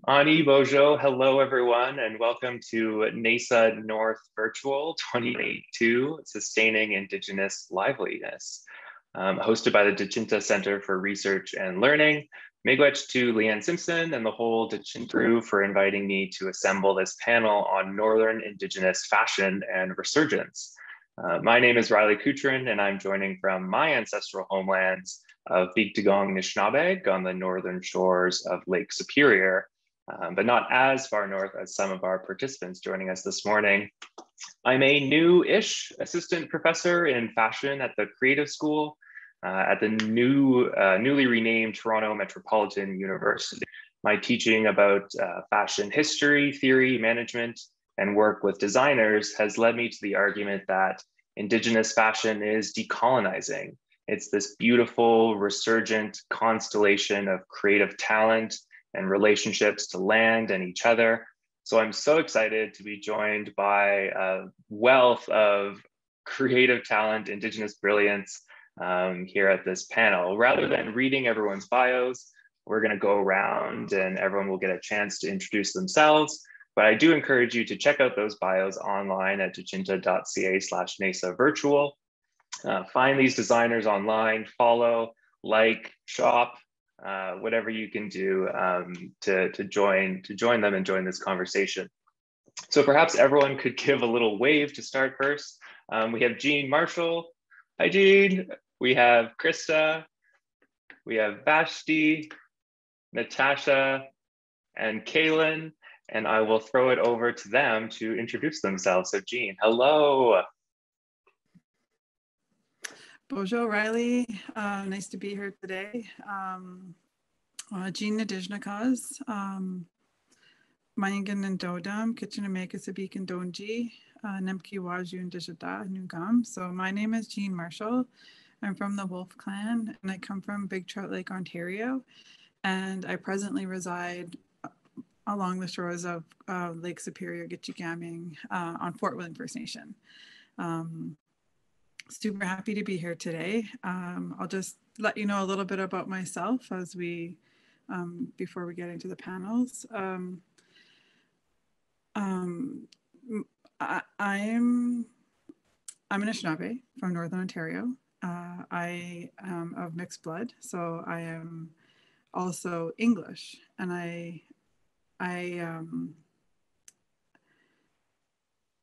Ani Bojo, hello everyone, and welcome to NAISA North Virtual 2022, Sustaining Indigenous Liveliness, hosted by the Dechinta Center for Research and Learning. Miigwech to Leanne Simpson and the whole Dechinta crew for inviting me to assemble this panel on Northern Indigenous fashion and resurgence. My name is Riley Kuchrin, and I'm joining from my ancestral homelands of Beegdegong Nishnabeg on the northern shores of Lake Superior, but not as far north as some of our participants joining us this morning. I'm a new-ish assistant professor in fashion at the Creative School at the newly renamed Toronto Metropolitan University. My teaching about fashion history, theory, management, and work with designers has led me to the argument that Indigenous fashion is decolonizing. It's this beautiful, resurgent constellation of creative talent and relationships to land and each other. So I'm so excited to be joined by a wealth of creative talent, Indigenous brilliance here at this panel. Rather than reading everyone's bios, we're going to go around and everyone will get a chance to introduce themselves. But I do encourage you to check out those bios online at dechinta.ca/NAISA virtual. Find these designers online, follow, like, shop, whatever you can do to join them and join this conversation. So perhaps everyone could give a little wave to start first. We have Jean Marshall. Hi, Jean. We have Krista. We have Vashti, Natasha, and Kaylin. And I will throw it over to them to introduce themselves. So Jean, hello. Bonjour, Riley. Nice to be here today. Jean Nadijnakas. Mayangan and Dodam, Kitchenameka Sabik and Donji, Nemki Waju and Dijata, Nugam. So my name is Jean Marshall. I'm from the Wolf Clan and I come from Big Trout Lake, Ontario. And I presently reside along the shores of Lake Superior, Gitchigaming on Fort William First Nation. Super happy to be here today. I'll just let you know a little bit about myself as we, before we get into the panels. I'm an Anishinaabe from Northern Ontario. I am of mixed blood, so I am also English, and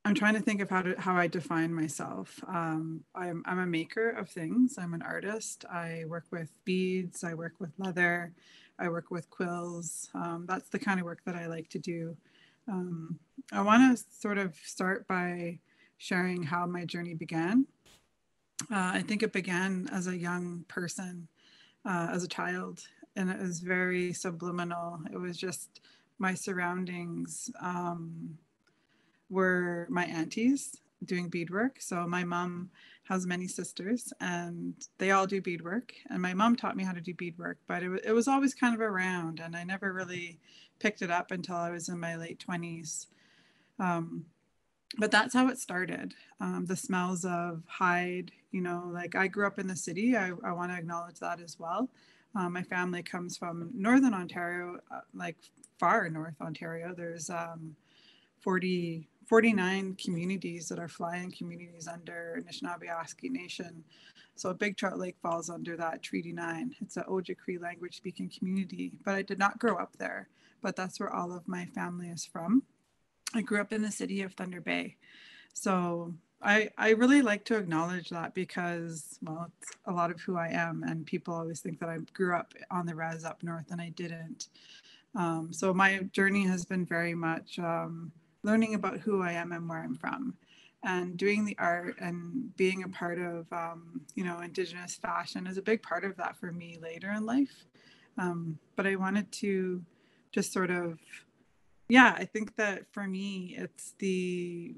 I'm trying to think of how I define myself. I'm a maker of things. I'm an artist. I work with beads. I work with leather. I work with quills. That's the kind of work that I like to do. I want to sort of start by sharing how my journey began. I think it began as a young person, as a child, and it was very subliminal. It was just my surroundings were my aunties doing beadwork. So my mom has many sisters and they all do beadwork. And my mom taught me how to do beadwork, but it was always kind of around and I never really picked it up until I was in my late 20s. But that's how it started. The smells of hide, you know, like I grew up in the city. I want to acknowledge that as well. My family comes from Northern Ontario, like far North Ontario. There's 49 communities that are fly-in communities under Anishinaabe Oski Nation. So Big Trout Lake falls under that Treaty 9. It's an Ojibwe language speaking community, but I did not grow up there, but that's where all of my family is from. I grew up in the city of Thunder Bay. So I really like to acknowledge that because, well, it's a lot of who I am and people always think that I grew up on the res up north and I didn't. So my journey has been very much learning about who I am and where I'm from and doing the art and being a part of, you know, Indigenous fashion is a big part of that for me later in life. But I wanted to just sort of, yeah, I think that for me, it's the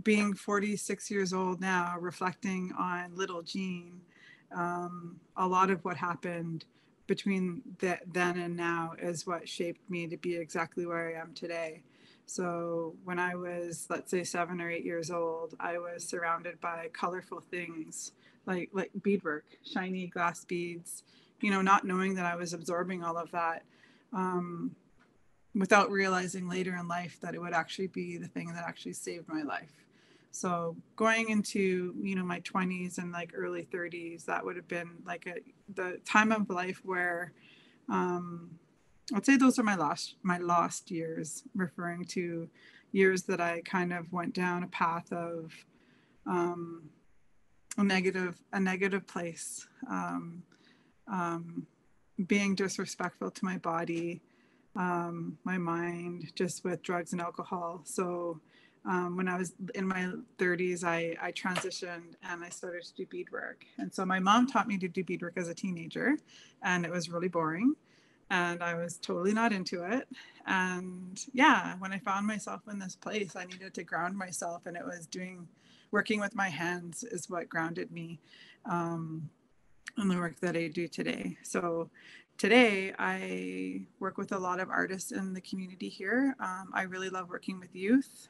being 46 years old now, reflecting on little Jean, a lot of what happened between then and now is what shaped me to be exactly where I am today. So when I was, let's say 7 or 8 years old, I was surrounded by colorful things like beadwork, shiny glass beads, you know, not knowing that I was absorbing all of that. without realizing later in life that it would actually be the thing that actually saved my life. So going into, my 20s and like early 30s, that would have been like the time of life where I'd say those are my lost years, referring to years that I kind of went down a path of a negative place, being disrespectful to my body, my mind, just with drugs and alcohol. So when I was in my 30s, I transitioned and I started to do beadwork. And so my mom taught me to do beadwork as a teenager, and it was really boring. And I was totally not into it. And yeah, when I found myself in this place, I needed to ground myself, and it was working with my hands is what grounded me in the work that I do today. So today I work with a lot of artists in the community here. I really love working with youth,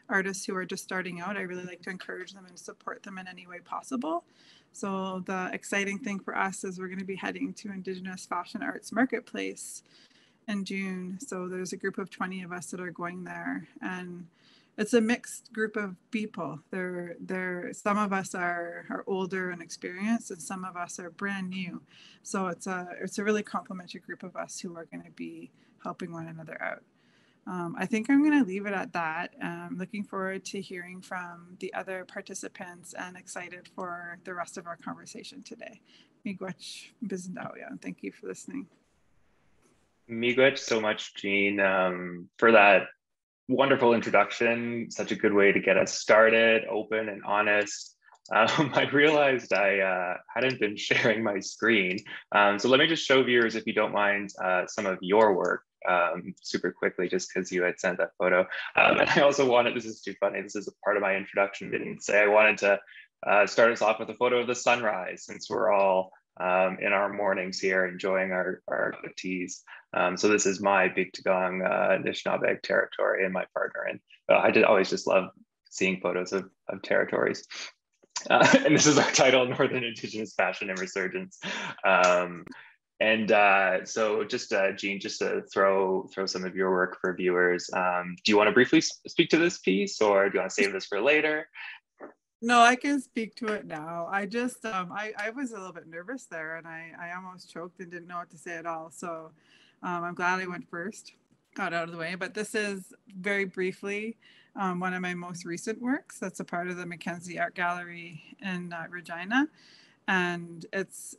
artists who are just starting out. I really like to encourage them and support them in any way possible. So the exciting thing for us is we're going to be heading to Indigenous Fashion Arts Marketplace in June. So there's a group of 20 of us that are going there, and it's a mixed group of people. Some of us are older and experienced, and some of us are brand new. So it's a really complimentary group of us who are going to be helping one another out. I think I'm going to leave it at that. I'm looking forward to hearing from the other participants and excited for the rest of our conversation today. Miigwech Bizendaoya, and thank you for listening. Miigwech so much, Jean, for that wonderful introduction. Such a good way to get us started, open and honest. I realized I hadn't been sharing my screen. So let me just show viewers, if you don't mind, some of your work super quickly, just because you had sent that photo. And I also wanted, this is too funny, this is a part of my introduction, didn't say, I wanted to start us off with a photo of the sunrise, since we're all in our mornings here enjoying our teas. So this is my Big Tagong Anishinaabe territory and my partner. And I always just love seeing photos of territories. And this is our title, Northern Indigenous Fashion and Resurgence. So just Jean, just to throw some of your work for viewers. Do you want to briefly speak to this piece, or do you want to save this for later? No, I can speak to it now. I just, I was a little bit nervous there, and I almost choked and didn't know what to say at all. So I'm glad I went first, got out of the way. But this is very briefly one of my most recent works. That's a part of the Mackenzie Art Gallery in Regina. And it's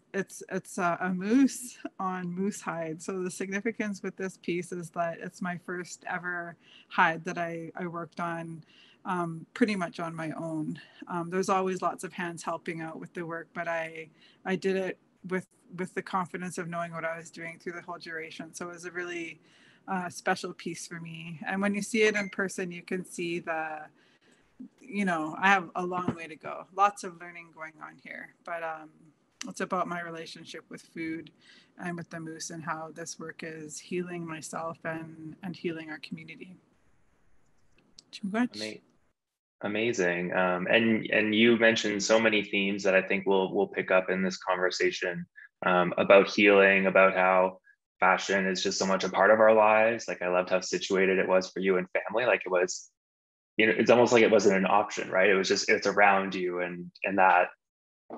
a moose on moose hide. So the significance with this piece is that it's my first ever hide that I worked on pretty much on my own. There's always lots of hands helping out with the work, but I did it with the confidence of knowing what I was doing through the whole duration. So it was a really special piece for me. And when you see it in person, you can see I have a long way to go. Lots of learning going on here, but it's about my relationship with food and with the moose, and how this work is healing myself and healing our community. Amazing. And you mentioned so many themes that I think we'll pick up in this conversation about healing, about how fashion is just so much a part of our lives. Like, I loved how situated it was for you and family. Like, it was, it's almost like it wasn't an option, right? It was just, it's around you, and that,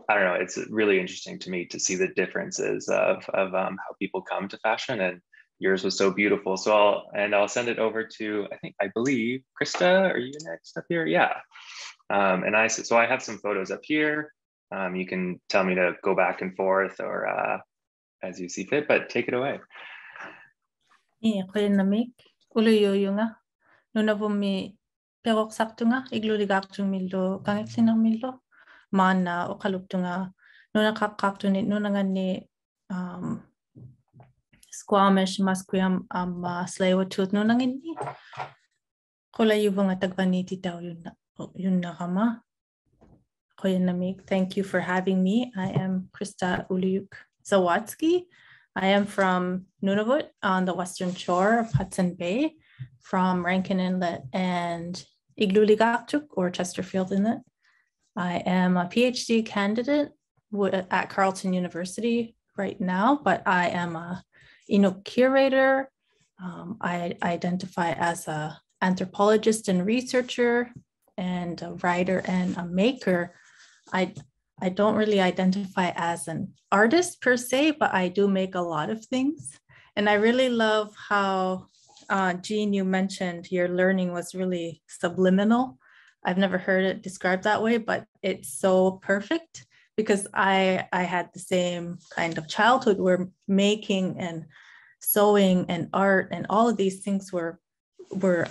I don't know, it's really interesting to me to see the differences of how people come to fashion, and yours was so beautiful. So I'll send it over to, I believe, Krista, are you next up here? Yeah. And I have some photos up here. You can tell me to go back and forth, or as you see fit, but take it away. Iya, kaya namik. Uluyoyo nga. Nuna po mi perok sakto nga. Igluligak chung mildo. Kangit sinang mildo. Mana o kalupto nga. Nuna kakakto ni. Nuna nga ni Squamish masquam slayo tooth. Nuna nga ni. Kulayo ba nga tagpaniti daw yun na kama. Kaya namik. Thank you for having me. I am Krista Uluyuk Zawatsky. I am from Nunavut on the western shore of Hudson Bay, from Rankin Inlet and Igluligaktuk, or Chesterfield Inlet. I am a PhD candidate at Carleton University right now, but I am a Inuk curator. I identify as an anthropologist and researcher, and a writer and a maker. I don't really identify as an artist per se, but I do make a lot of things. And I really love how, Jean, you mentioned your learning was really subliminal. I've never heard it described that way, but it's so perfect, because I had the same kind of childhood where making and sewing and art and all of these things were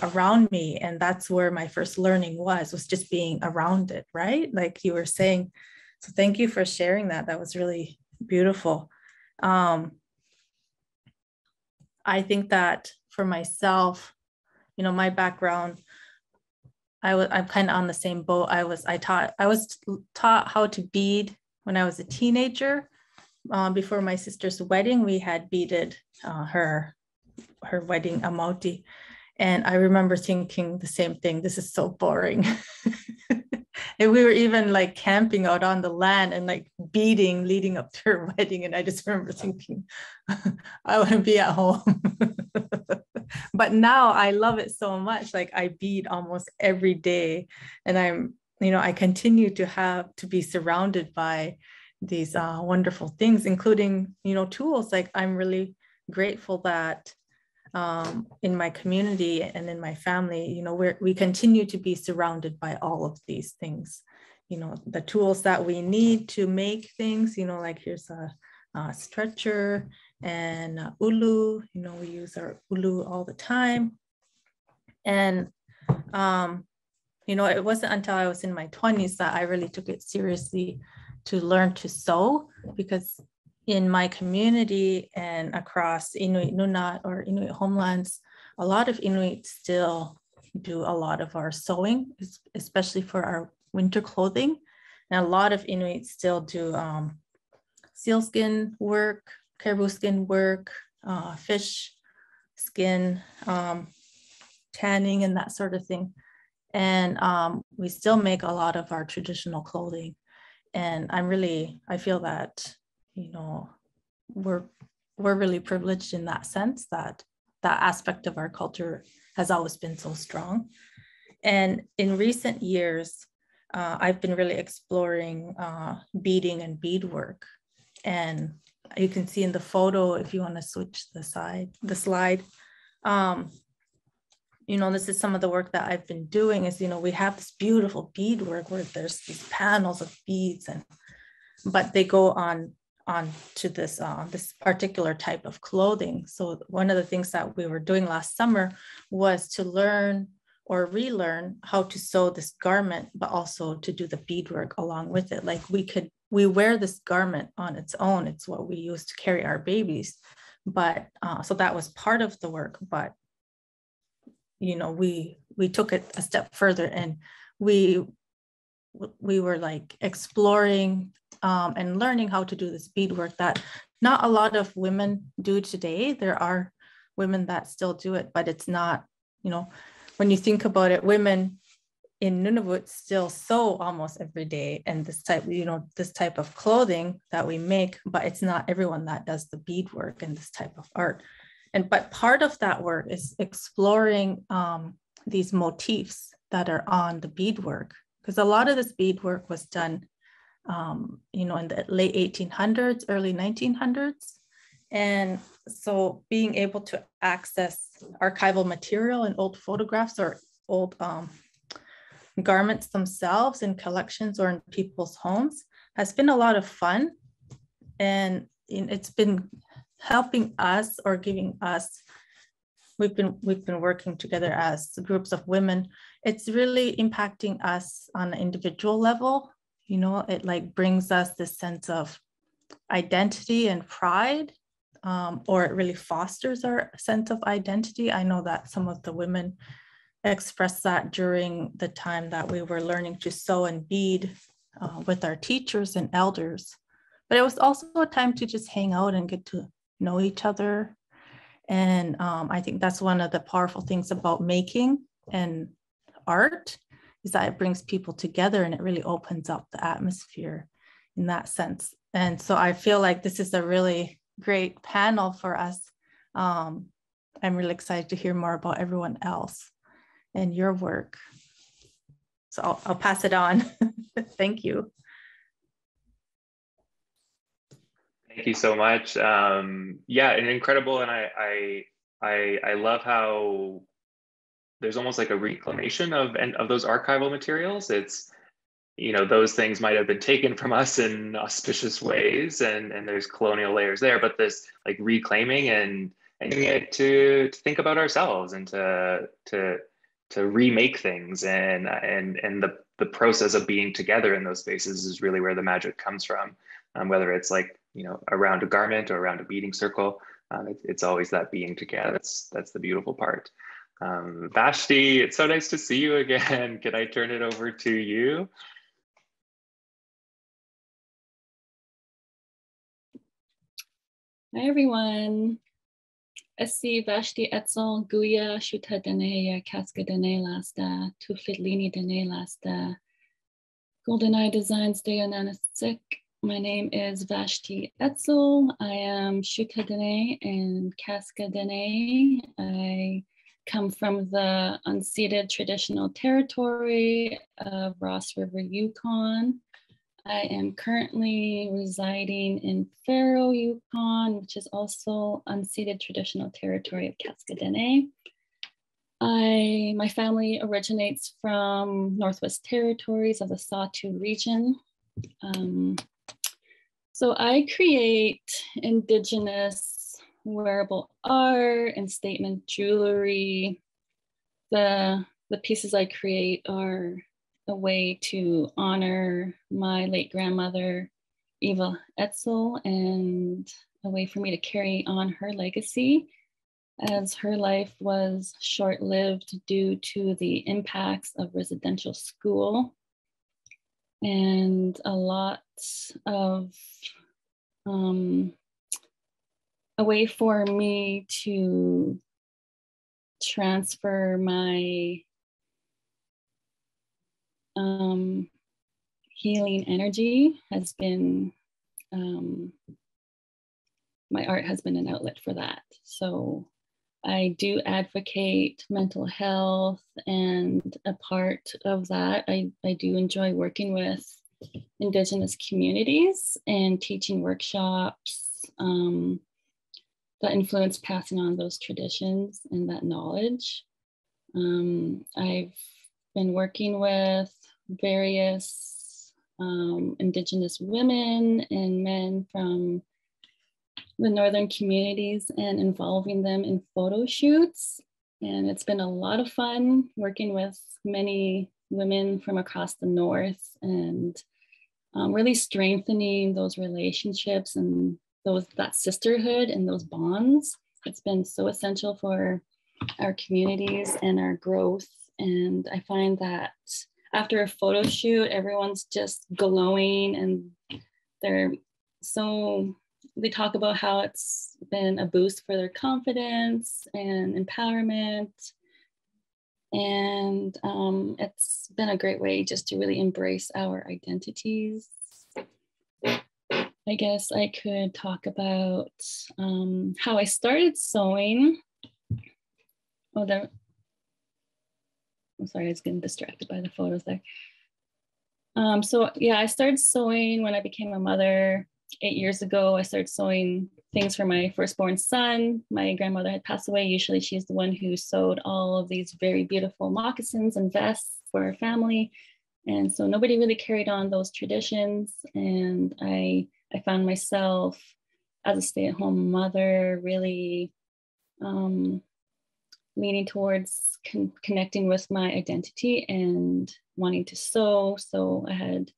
around me. And that's where my first learning was just being around it, right? Like you were saying. So thank you for sharing that. That was really beautiful. I think that for myself, you know, my background, I'm kind of on the same boat. I was taught how to bead when I was a teenager. Before my sister's wedding, we had beaded her wedding amauti. And I remember thinking the same thing. This is so boring. And we were even like camping out on the land and like beading leading up to her wedding. And I just remember thinking, I want to be at home. But now I love it so much. Like I bead almost every day. And I continue to be surrounded by these wonderful things, including, tools. Like I'm really grateful that in my community and in my family, we continue to be surrounded by all of these things, the tools that we need to make things, like here's a stretcher and ulu, we use our ulu all the time. And, it wasn't until I was in my 20s that I really took it seriously to learn to sew, because in my community and across Inuit Nunat or Inuit homelands, a lot of Inuit still do a lot of our sewing, especially for our winter clothing. And a lot of Inuit still do sealskin work, caribou skin work, fish skin, tanning and that sort of thing. And we still make a lot of our traditional clothing. And I feel that we're really privileged in that sense, that aspect of our culture has always been so strong. And in recent years, I've been really exploring beading and beadwork. And you can see in the photo, if you want to switch the slide, this is some of the work that I've been doing is, we have this beautiful beadwork where there's these panels of beads, but they go on to this particular type of clothing. So one of the things that we were doing last summer was to learn or relearn how to sew this garment, but also to do the beadwork along with it. Like we wear this garment on its own. It's what we use to carry our babies. But so that was part of the work, but we took it a step further, and we were like exploring and learning how to do this beadwork that not a lot of women do today. There are women that still do it, but it's not, when you think about it, women in Nunavut still sew almost every day, and this type of clothing that we make, but it's not everyone that does the beadwork and this type of art. But part of that work is exploring these motifs that are on the beadwork, because a lot of this beadwork was done, in the late 1800s, early 1900s. And so being able to access archival material and old photographs or old garments themselves in collections or in people's homes has been a lot of fun. And it's been helping us or giving us, we've been working together as groups of women. It's really impacting us on an individual level. It like brings us this sense of identity and pride, or it really fosters our sense of identity. I know that some of the women expressed that during the time that we were learning to sew and bead with our teachers and elders. But it was also a time to just hang out and get to know each other. And I think that's one of the powerful things about making and art, is that it brings people together and it really opens up the atmosphere in that sense. And so I feel like this is a really great panel for us I'm really excited to hear more about everyone else and your work. So I'll pass it on. Thank you. Thank you so much. Yeah, and incredible. And I love how there's almost like a reclamation of those archival materials. It's, you know, those things might have been taken from us in auspicious ways, and there's colonial layers there, but this like reclaiming and getting it to think about ourselves and to remake things, and the process of being together in those spaces is really where the magic comes from. Whether it's like, you know, around a garment or around a beading circle, it's always that being together. That's the beautiful part. Vashti, it's so nice to see you again. Can I turn it over to you? Hi everyone. Esi Vashti Etzel Guya Shuta Dene Casca Dene Lasta Tuflitlini Dene Lasta GoldenEye Designs Deonanasik. My name is Vashti Etzel. I am Shuta Dene and Casca Dene. I come from the unceded traditional territory of Ross River, Yukon. I am currently residing in Faro, Yukon, which is also unceded traditional territory of Casca Dene. My family originates from Northwest Territories of the Sawtooth region. So I create Indigenous wearable art and statement jewelry. The pieces I create are a way to honor my late grandmother, Eva Etzel, and a way for me to carry on her legacy, as her life was short-lived due to the impacts of residential school and a lot of a way for me to transfer my healing energy has been, my art has been an outlet for that. So I do advocate mental health, and a part of that, I do enjoy working with Indigenous communities and teaching workshops that influence passing on those traditions and that knowledge. I've been working with various Indigenous women and men from the northern communities and involving them in photo shoots. And it's been a lot of fun working with many women from across the north and really strengthening those relationships and that sisterhood and those bonds. It's been so essential for our communities and our growth. And I find that after a photo shoot, everyone's just glowing, and they talk about how it's been a boost for their confidence and empowerment. And it's been a great way just to really embrace our identities. I guess I could talk about how I started sewing. I'm sorry, I was getting distracted by the photos there. So yeah, I started sewing when I became a mother 8 years ago. I started sewing things for my firstborn son. My grandmother had passed away. Usually she's the one who sewed all of these very beautiful moccasins and vests for our family. And so nobody really carried on those traditions. And I found myself as a stay-at-home mother really leaning towards connecting with my identity and wanting to sew. So I had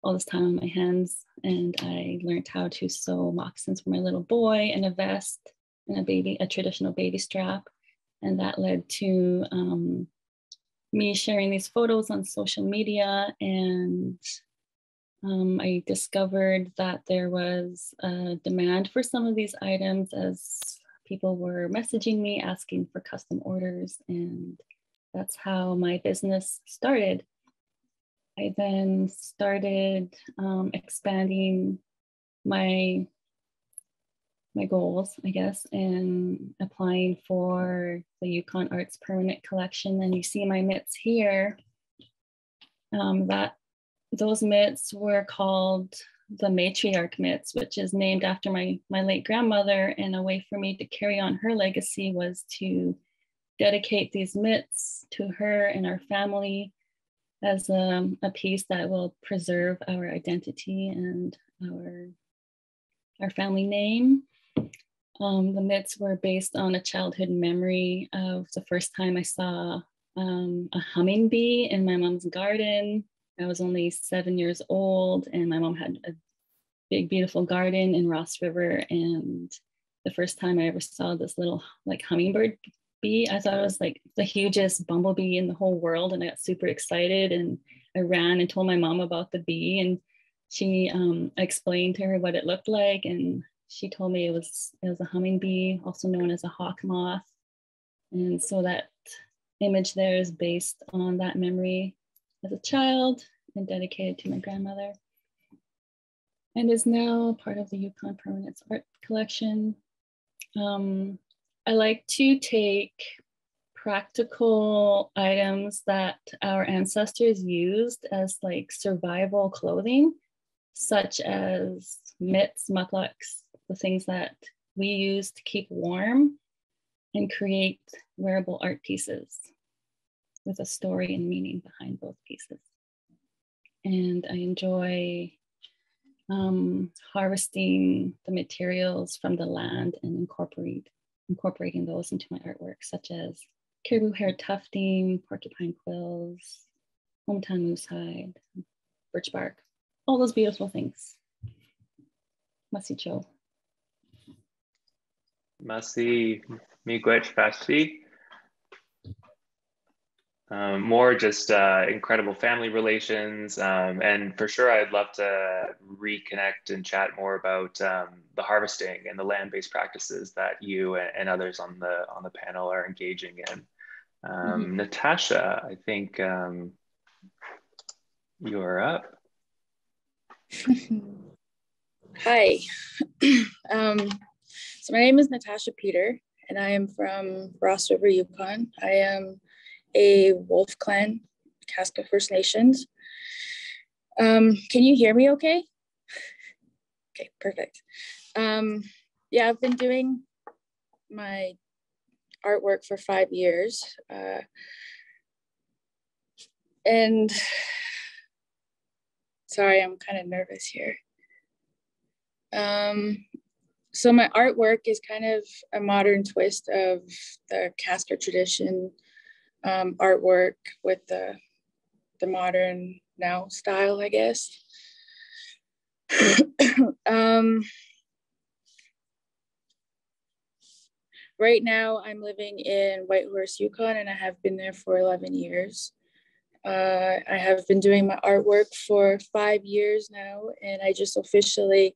all this time on my hands, and I learned how to sew moccasins for my little boy and a vest and a traditional baby strap. And that led to me sharing these photos on social media. And I discovered that there was a demand for some of these items as people were messaging me asking for custom orders. And that's how my business started. I then started expanding my my goals, I guess, and applying for the Yukon Arts Permanent Collection. And you see my mitts here. Those mitts were called the matriarch mitts, which is named after my late grandmother. And a way for me to carry on her legacy was to dedicate these mitts to her and our family as a piece that will preserve our identity and our family name. The mitts were based on a childhood memory of the first time I saw a humming bee in my mom's garden. I was only 7 years old, and my mom had a big, beautiful garden in Ross River. And the first time I ever saw this little like hummingbird bee, I thought it was like the hugest bumblebee in the whole world. And I got super excited, and I ran and told my mom about the bee, and she explained to her what it looked like. And she told me it was a humming bee, also known as a hawk moth. And so that image there is based on that memory as a child and dedicated to my grandmother, and is now part of the Yukon Permanent Art Collection. I like to take practical items that our ancestors used as like survival clothing, such as mitts, muklaks, the things that we use to keep warm, and create wearable art pieces with a story and meaning behind both pieces. And I enjoy harvesting the materials from the land and incorporating those into my artwork, such as caribou hair tufting, porcupine quills, hometown moose hide, birch bark, all those beautiful things. Masicho. Masi miigwech fasti. More just incredible family relations. And for sure, I'd love to reconnect and chat more about the harvesting and the land-based practices that you and others on the panel are engaging in. Natasha, I think you're up. Hi. So my name is Natasha Peter, and I am from Ross River, Yukon. I am a Wolf Clan, Casca First Nations. Can you hear me okay? Okay, perfect. Yeah, I've been doing my artwork for 5 years. And sorry, I'm kind of nervous here. So my artwork is kind of a modern twist of the Casca tradition artwork with the modern now style, I guess. Right now I'm living in Whitehorse, Yukon, and I have been there for 11 years. I have been doing my artwork for 5 years now, and I just officially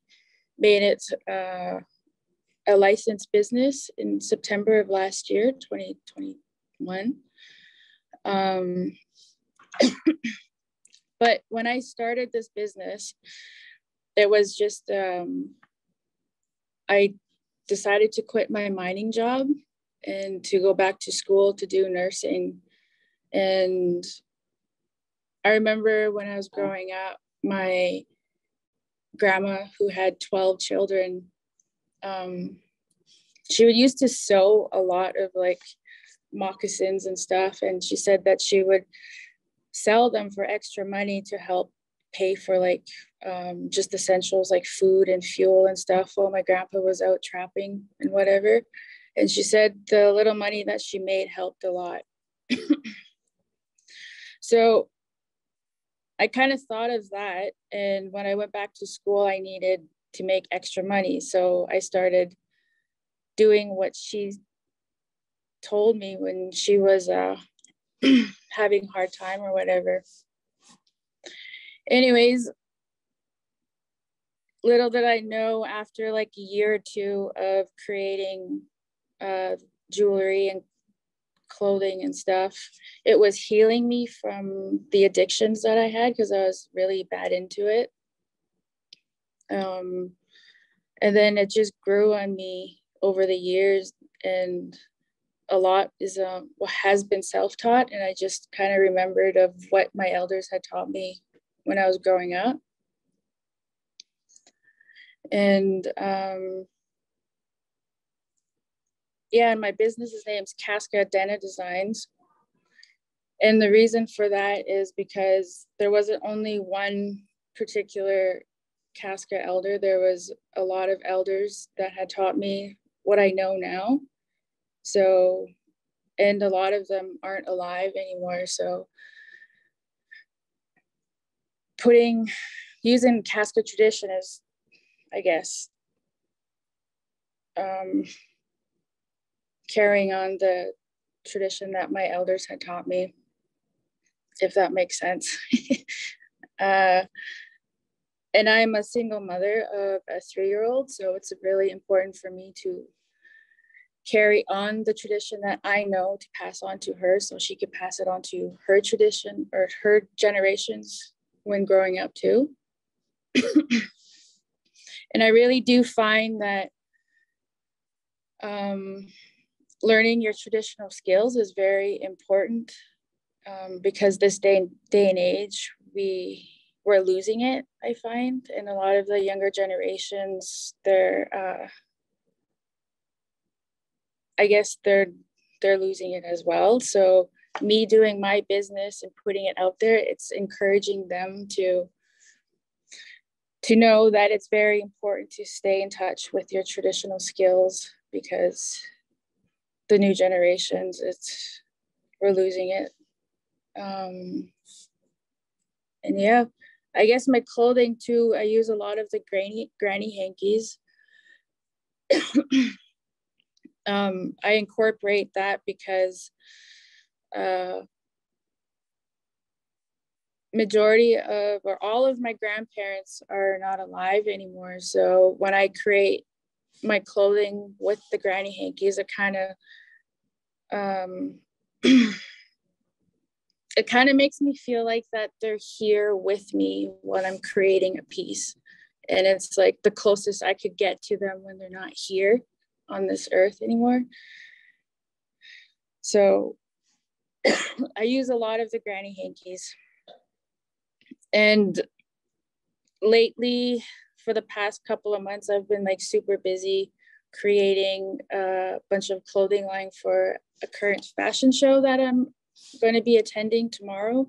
made it a licensed business in September of last year, 2021. But when I started this business, it was just, I decided to quit my mining job and to go back to school to do nursing. And I remember when I was growing up, my grandma, who had 12 children, she would used to sew a lot of like moccasins and stuff. And she said that she would sell them for extra money to help pay for like just essentials like food and fuel and stuff while my grandpa was out trapping and whatever. And she said the little money that she made helped a lot. So I kind of thought of that. And when I went back to school, I needed to make extra money. So I started doing what she told me when she was having a hard time or whatever. Anyways, little did I know, after like a year or two of creating jewelry and clothing and stuff, it was healing me from the addictions that I had, because I was really bad into it. And then it just grew on me over the years, and a lot is what has been self-taught, and I just kind of remembered of what my elders had taught me when I was growing up. And yeah, and my business's name's Casca Dena Designs. And the reason for that is because there wasn't only one particular Casca elder. There was a lot of elders that had taught me what I know now. So, and a lot of them aren't alive anymore. So using Casca tradition is, I guess, carrying on the tradition that my elders had taught me, if that makes sense. And I'm a single mother of a 3-year-old, so it's really important for me to carry on the tradition that I know to pass on to her, so she could pass it on to her tradition or her generations when growing up too. And I really do find that learning your traditional skills is very important, because this day and age, we're losing it, I find. And a lot of the younger generations, I guess they're losing it as well. So me doing my business and putting it out there, it's encouraging them to know that it's very important to stay in touch with your traditional skills, because the new generations, we're losing it. And yeah, I guess my clothing too, I use a lot of the granny hankies. I incorporate that because majority of, or all of my grandparents are not alive anymore. So when I create my clothing with the granny hankies, it kind of makes me feel like that they're here with me when I'm creating a piece. And it's like the closest I could get to them when they're not here on this earth anymore. So I use a lot of the granny hankies. And lately, for the past couple of months, I've been like super busy creating a bunch of clothing line for a current fashion show that I'm going to be attending tomorrow.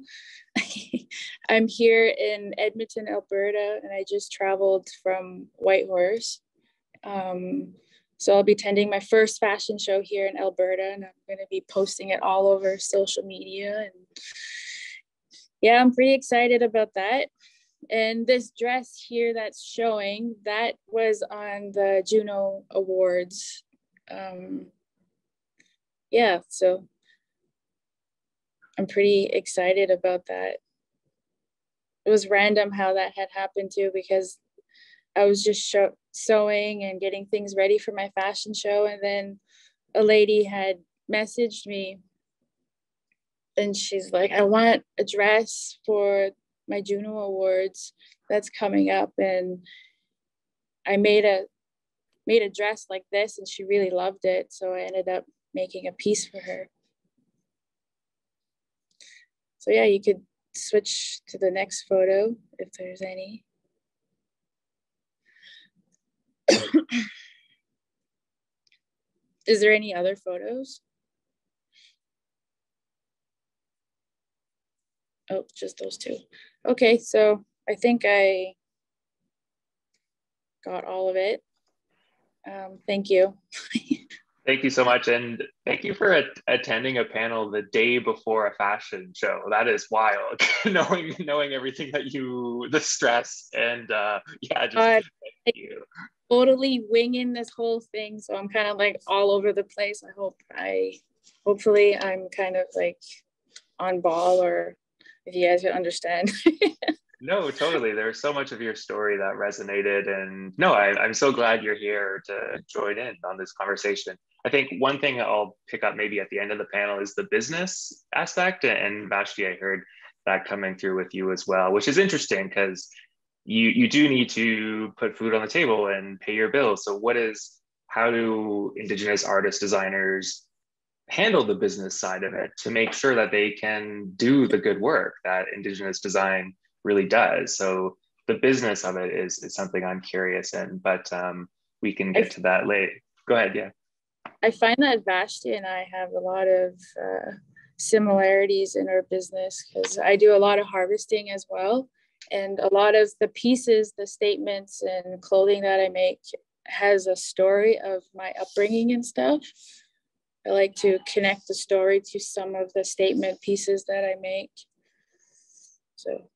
I'm here in Edmonton, Alberta, and I just traveled from Whitehorse. So I'll be attending my first fashion show here in Alberta, and I'm going to be posting it all over social media. And yeah, I'm pretty excited about that. And this dress here that's showing, that was on the Juno Awards. Yeah, so I'm pretty excited about that. It was random how that had happened too, because I was just sewing and getting things ready for my fashion show. And then a lady had messaged me and she's like, I want a dress for my Juno Awards that's coming up. And I made a dress like this, and she really loved it. So I ended up making a piece for her. So yeah, you could switch to the next photo if there's any. Is there any other photos? Oh, just those two. Okay, so I think I got all of it. Thank you. Thank you so much. And thank you for attending a panel the day before a fashion show. That is wild, knowing everything that the stress and yeah, just thank you. Totally winging this whole thing. So I'm kind of like all over the place. Hopefully I'm kind of like on ball, or if you guys can understand. No, totally. There's so much of your story that resonated, and no, I'm so glad you're here to join in on this conversation. I think one thing I'll pick up maybe at the end of the panel is the business aspect, and Vashti, I heard that coming through with you as well, which is interesting because you do need to put food on the table and pay your bills. So how do Indigenous artists, designers handle the business side of it to make sure that they can do the good work that Indigenous design really does? So the business of it is something I'm curious in, but we can get to that later. Go ahead, yeah. I find that Vashti and I have a lot of similarities in our business, because I do a lot of harvesting as well. And a lot of the pieces, the statements and clothing that I make has a story of my upbringing and stuff. I like to connect the story to some of the statement pieces that I make. So.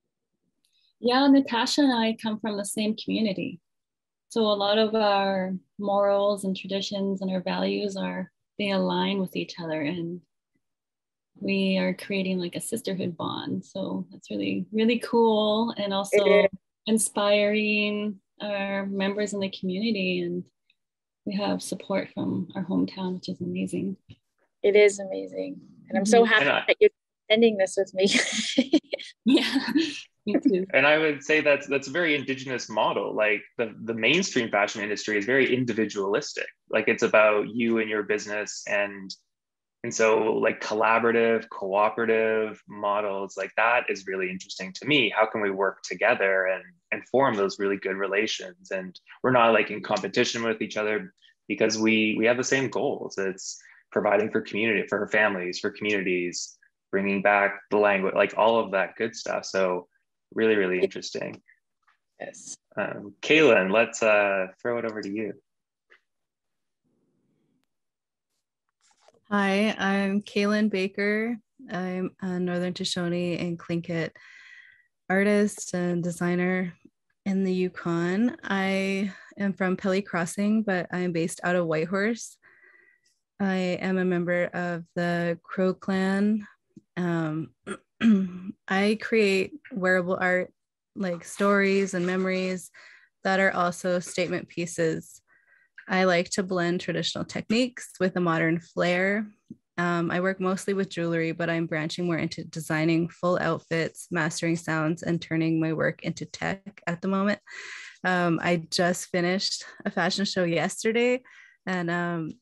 Yeah, Natasha and I come from the same community. So a lot of our morals and traditions and our values they align with each other, and we are creating like a sisterhood bond. So that's really, really cool, and also inspiring our members in the community. And we have support from our hometown, which is amazing. It is amazing. And I'm so happy that you're ending this with me. Yeah, me too. And I would say that's a very Indigenous model. Like the mainstream fashion industry is very individualistic. Like it's about you and your business. And so like collaborative, cooperative models like that is really interesting to me. How can we work together and form those really good relations? And we're not like in competition with each other, because we have the same goals. It's providing for community, for families, for communities, bringing back the language, like all of that good stuff. So really, really interesting. Yes. Kaylin, let's throw it over to you. Hi, I'm Kaylin Baker. I'm a Northern Shoshone and Tlingit artist and designer in the Yukon. I am from Pelly Crossing, but I'm based out of Whitehorse. I am a member of the Crow Clan. I create wearable art, like stories and memories that are also statement pieces. I like to blend traditional techniques with a modern flair. I work mostly with jewelry, but I'm branching more into designing full outfits, mastering sounds, and turning my work into tech at the moment. I just finished a fashion show yesterday, and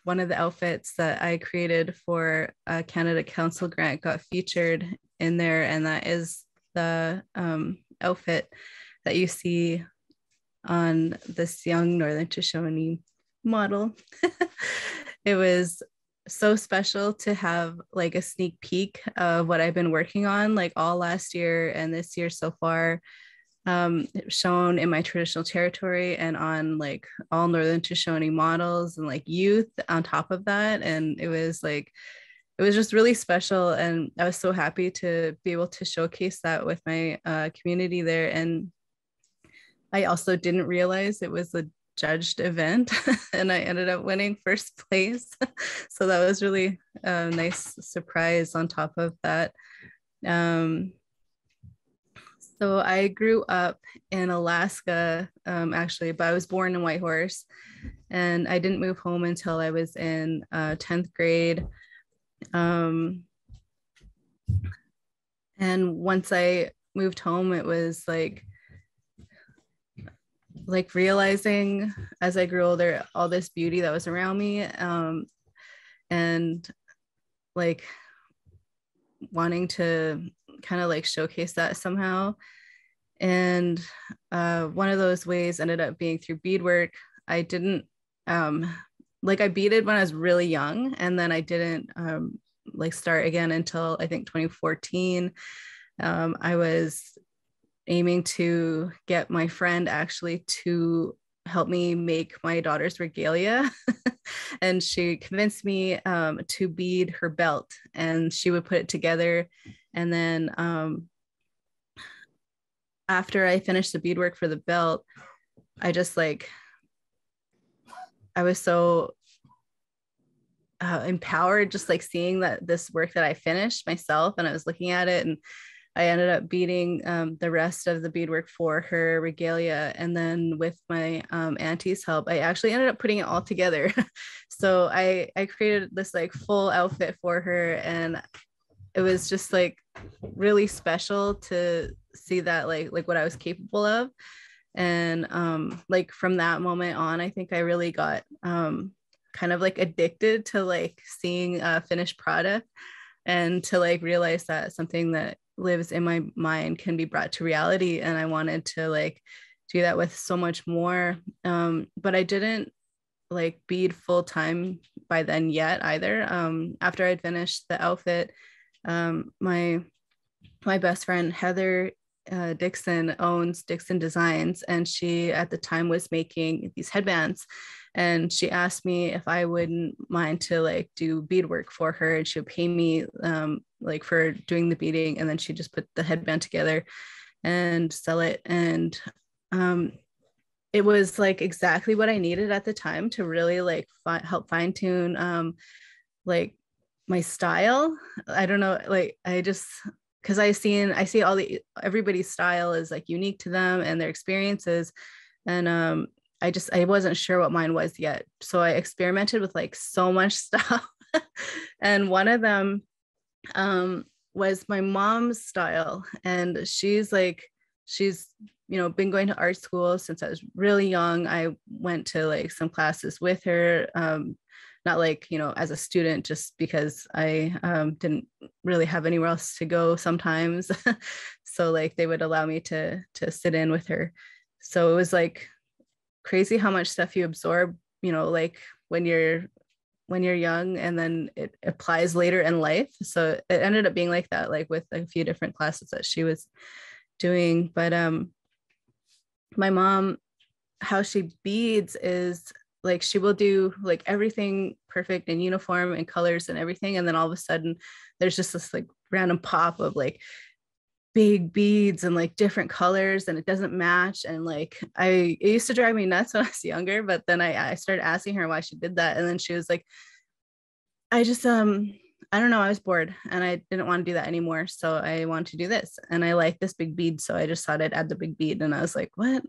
one of the outfits that I created for a Canada Council grant got featured in there, and that is the outfit that you see on this young Northern Shoshone model. It was so special to have like a sneak peek of what I've been working on like all last year and this year so far, shown in my traditional territory and on like all Northern Shoshone models and like youth on top of that. And it was just really special, and I was so happy to be able to showcase that with my community there. And I also didn't realize it was a judged event, and I ended up winning first place. So that was really a nice surprise on top of that. So I grew up in Alaska, actually, but I was born in Whitehorse, and I didn't move home until I was in 10th grade. And once I moved home, it was like realizing as I grew older, all this beauty that was around me, and like wanting to kind of like showcase that somehow. And one of those ways ended up being through beadwork. I didn't I beaded when I was really young, and then I didn't start again until I think 2014. I was aiming to get my friend actually to help me make my daughter's regalia. And she convinced me to bead her belt, and she would put it together. And then after I finished the beadwork for the belt, I just I was so empowered, just like seeing that this work that I finished myself, and I was looking at it, and I ended up beading the rest of the beadwork for her regalia. And then with my auntie's help, I actually ended up putting it all together. So I created this like full outfit for her, and it was just like really special to see that like what I was capable of. And like from that moment on, I think I really got kind of like addicted to like seeing a finished product, and to like realize that something that lives in my mind can be brought to reality. And I wanted to like do that with so much more. But I didn't like bead full time by then yet either. After I'd finished the outfit, my best friend Heather Dixon owns Dixon Designs, and she at the time was making these headbands, and she asked me if I wouldn't mind to like do beadwork for her, and she would pay me like for doing the beading, and then she just put the headband together and sell it. And it was like exactly what I needed at the time to really like help fine tune like my style. I don't know, like I just, because I see everybody's style is like unique to them and their experiences. And I wasn't sure what mine was yet. So I experimented with like so much stuff. And one of them was my mom's style. And she's been going to art school since I was really young. I went to like some classes with her, not like, as a student, just because I didn't really have anywhere else to go sometimes. So like they would allow me to sit in with her. So it was like crazy how much stuff you absorb, like when you're young, and then it applies later in life. So it ended up being like that, like with a few different classes that she was doing. But my mom, how she beads is like she will do like everything perfect and uniform and colors and everything, and then all of a sudden there's just this like random pop of like big beads and like different colors, and it doesn't match. And like it used to drive me nuts when I was younger, but then I started asking her why she did that, and then she was like, I just I don't know, I was bored and I didn't want to do that anymore, so I want to do this, and I like this big bead, so I just thought I'd add the big bead. And I was like, what?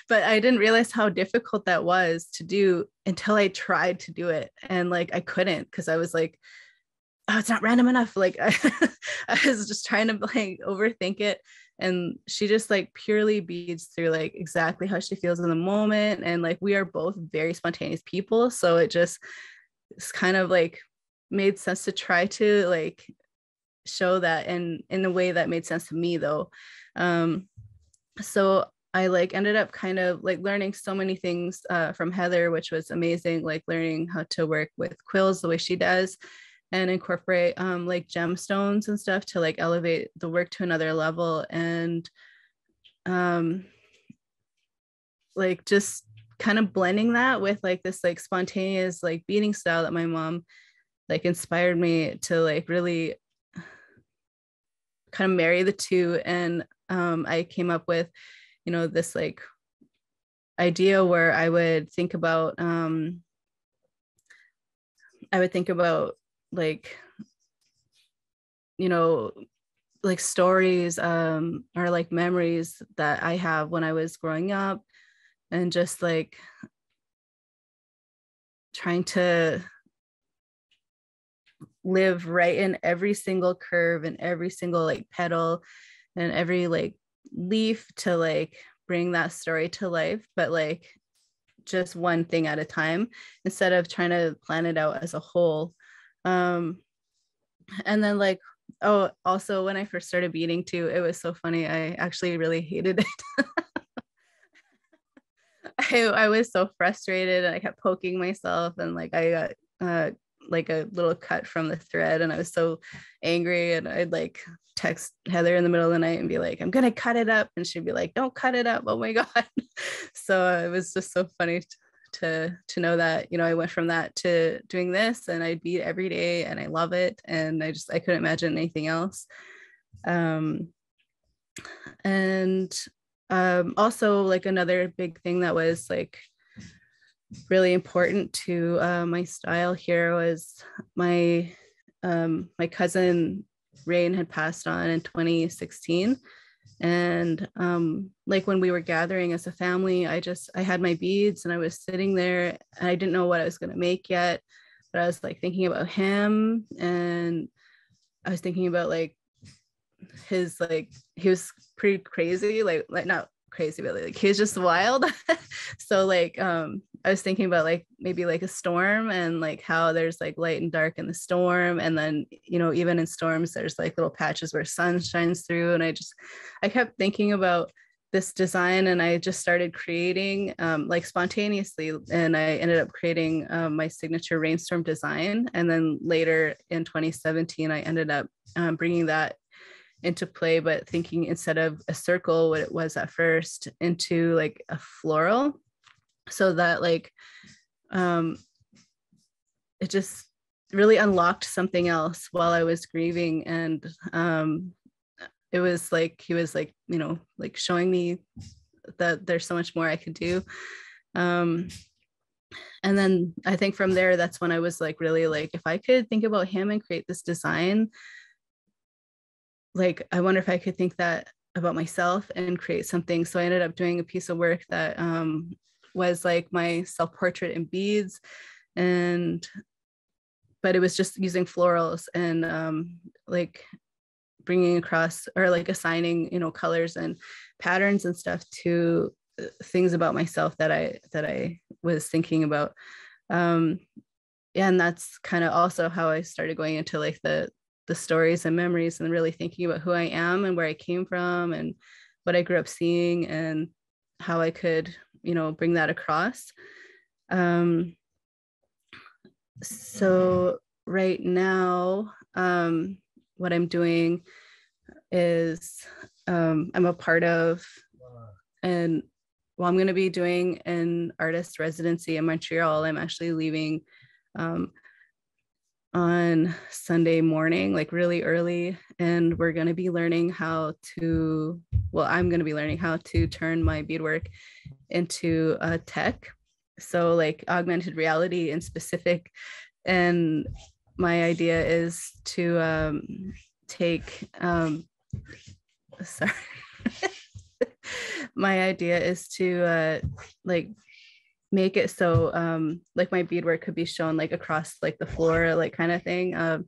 But I didn't realize how difficult that was to do until I tried to do it, and like I couldn't, because I was like, oh, it's not random enough. Like I was just trying to like overthink it. And she just like purely beads through like exactly how she feels in the moment. And like we are both very spontaneous people, so it's kind of like made sense to try to like show that in a way that made sense to me though. So I like ended up kind of like learning so many things from Heather, which was amazing, like learning how to work with quills the way she does, and incorporate like gemstones and stuff to like elevate the work to another level. And like just kind of blending that with like this like spontaneous like beading style that my mom like inspired me to like really kind of marry the two. And I came up with this like idea where I would think about like like stories or like memories that I have when I was growing up, and just like trying to live right in every single curve and every single like petal and every like leaf to like bring that story to life, but like just one thing at a time instead of trying to plan it out as a whole. And then like, oh, also when I first started beading too, it was so funny. I actually really hated it. I was so frustrated, and I kept poking myself, and like I got like a little cut from the thread, and I was so angry, and I'd like text Heather in the middle of the night and be like, I'm gonna cut it up, and she'd be like, don't cut it up, oh my god. So it was just so funny to know that I went from that to doing this, and I bead every day and I love it, and I couldn't imagine anything else. And also like another big thing that was like really important to my style here was my cousin Rain had passed on in 2016. And like when we were gathering as a family, I had my beads and I was sitting there and I didn't know what I was going to make yet, but I was like thinking about him, and I was thinking about like his like, he was pretty crazy, like not crazy, but like he was just wild. So like I was thinking about like maybe like a storm, and like how there's like light and dark in the storm, and then, you know, even in storms there's like little patches where sun shines through. And I kept thinking about this design, and I just started creating like spontaneously, and I ended up creating my signature rainstorm design. And then later in 2017 I ended up bringing that into play, but thinking instead of a circle, what it was at first, into like a floral, so that like it just really unlocked something else while I was grieving. And it was like he was like, you know, like showing me that there's so much more I could do. And then I think from there, that's when I was like, really like, if I could think about him and create this design, like, I wonder if I could think that about myself and create something. So I ended up doing a piece of work that was like my self-portrait in beads, but it was just using florals and like bringing across, or like assigning, you know, colors and patterns and stuff to things about myself that I was thinking about. Yeah, and that's kind of also how I started going into like the stories and memories, and really thinking about who I am and where I came from and what I grew up seeing, and how I could, you know, bring that across. So right now, what I'm doing is I'm a part of, and well, I'm going to be doing an artist residency in Montreal. I'm actually leaving on Sunday morning, like really early, and we're going to be learning how to, well, I'm going to be learning how to turn my beadwork into a tech, so like augmented reality in specific. And my idea is to take sorry my idea is to like make it so like my beadwork could be shown like across like the floor, like kind of thing,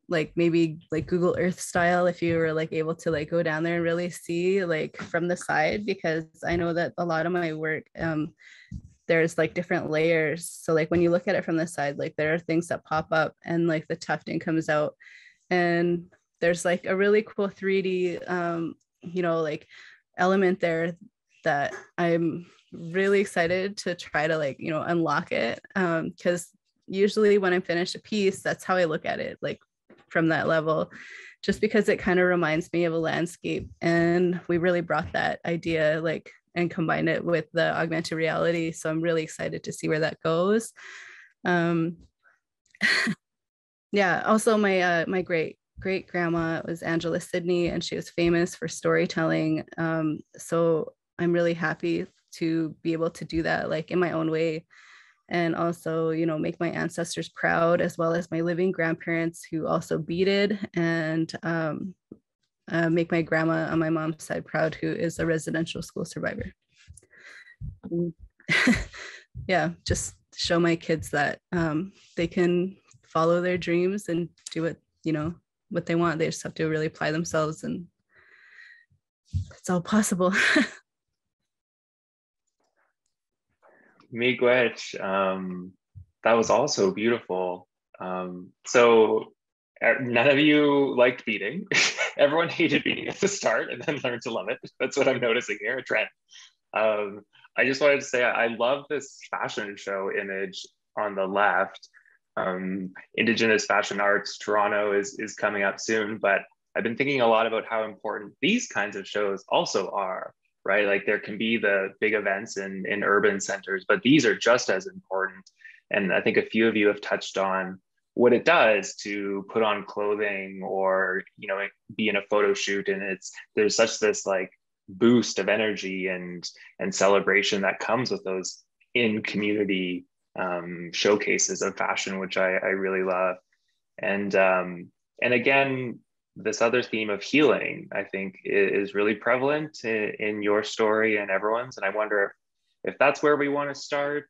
like maybe like Google Earth style, if you were like able to like go down there and really see like from the side, because I know that a lot of my work there's like different layers. So like when you look at it from the side, like there are things that pop up and like the tufting comes out, and there's like a really cool 3D you know, like element there that I'm really excited to try to like, you know, unlock it, because usually when I'm finished a piece, that's how I look at it, like from that level, just because it kind of reminds me of a landscape. And we really brought that idea like and combined it with the augmented reality, so I'm really excited to see where that goes. Yeah, also my my great grandma was Angela Sidney, and she was famous for storytelling, so I'm really happy to be able to do that like in my own way, and also, you know, make my ancestors proud, as well as my living grandparents who also beaded, and make my grandma on my mom's side proud, who is a residential school survivor. Yeah, just show my kids that they can follow their dreams and do what, you know, what they want. They just have to really apply themselves, and it's all possible. Miigwech, that was also beautiful. So none of you liked beading. Everyone hated beading at the start and then learned to love it. That's what I'm noticing here, a trend. I just wanted to say I love this fashion show image on the left. Indigenous Fashion Arts Toronto is coming up soon, but I've been thinking a lot about how important these kinds of shows also are, right? Like there can be the big events in urban centers, but these are just as important. And I think a few of you have touched on what it does to put on clothing or, you know, be in a photo shoot. And there's such this like boost of energy and celebration that comes with those in community showcases of fashion, which I really love. And again, this other theme of healing, I think, is really prevalent in your story and everyone's. And I wonder if that's where we want to start.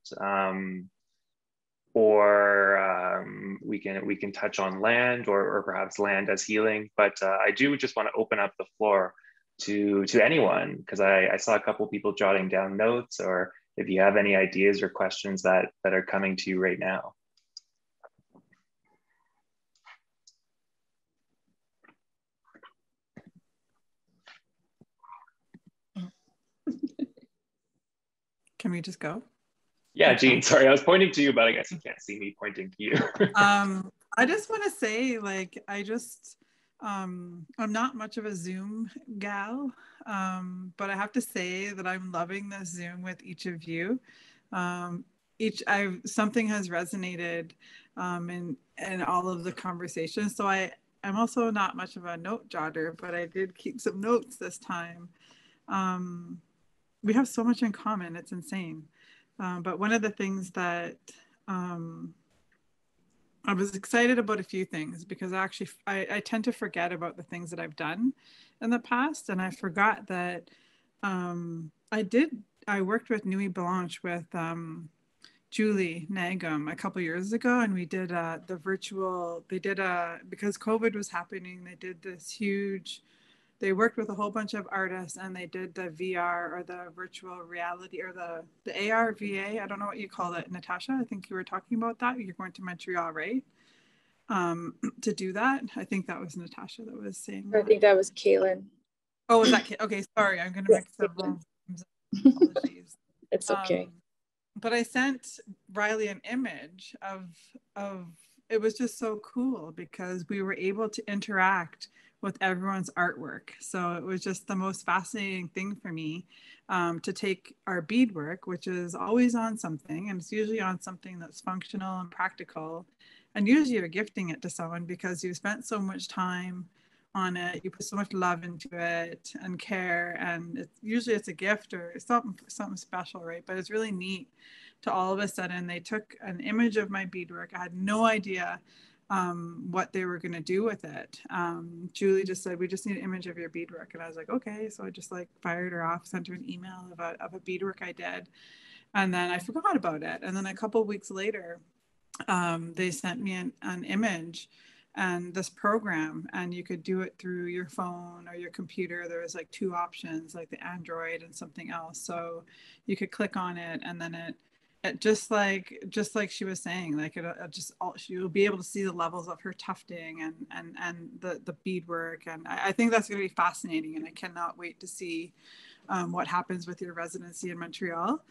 or we can touch on land, or perhaps land as healing. But I do just want to open up the floor to anyone, because I saw a couple people jotting down notes, or if you have any ideas or questions that are coming to you right now. Can we just go? Yeah, Jean, sorry, I was pointing to you, but I guess you can't see me pointing to you. I just want to say, like, I'm not much of a Zoom gal, but I have to say that I'm loving this Zoom with each of you. Something has resonated in all of the conversations. So I'm also not much of a note jotter, but I did keep some notes this time. We have so much in common, it's insane. But one of the things that I was excited about a few things, because actually I tend to forget about the things that I've done in the past. And I forgot that I worked with Nuit Blanche with Julie Nagum a couple years ago, and we did because COVID was happening, they did this huge, they worked with a whole bunch of artists, and they did the VR, or the virtual reality, or the AR VA. I don't know what you call it, Natasha. I think you were talking about that. You're going to Montreal, right? To do that. I think that was Natasha that was saying that. I think that was Kaylin. Oh, was that okay? Sorry, I'm going to mix up wrong. Apologies. It's okay. But I sent Riley an image of it was just so cool, because we were able to interact with everyone's artwork. So it was just the most fascinating thing for me, to take our beadwork, which is always on something, and it's usually on something that's functional and practical. And usually you're gifting it to someone because you spent so much time on it, you put so much love into it and care, and usually it's a gift or something special, right? But it's really neat to all of a sudden they took an image of my beadwork. I had no idea what they were going to do with it. Julie just said, we just need an image of your beadwork, and I was like, okay. So I just like fired her off, sent her an email of a beadwork I did, and then I forgot about it. And then a couple of weeks later, they sent me an image and this program, and you could do it through your phone or your computer. There was like two options, like the Android and something else. So you could click on it, and then it just like she was saying, like you'll be able to see the levels of her tufting and the beadwork. And I think that's going to be fascinating, and I cannot wait to see what happens with your residency in Montreal.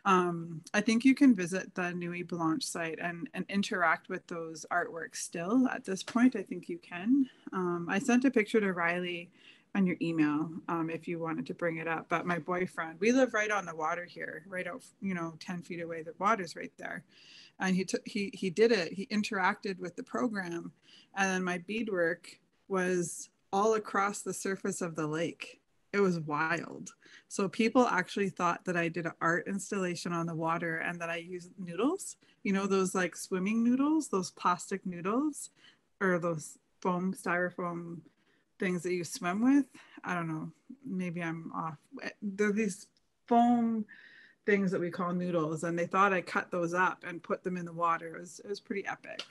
I think you can visit the Nuit Blanche site and interact with those artworks still at this point. I think you can. I sent a picture to Riley on your email if you wanted to bring it up. But my boyfriend, we live right on the water here, right out, 10 feet away. The water's right there. And he did it. He interacted with the program. And then my beadwork was all across the surface of the lake. It was wild. So people actually thought that I did an art installation on the water, and that I used noodles, those like swimming noodles, those plastic noodles, or those styrofoam things that you swim with. I don't know, maybe I'm off. They're these foam things that we call noodles, and they thought I cut those up and put them in the water. It was pretty epic.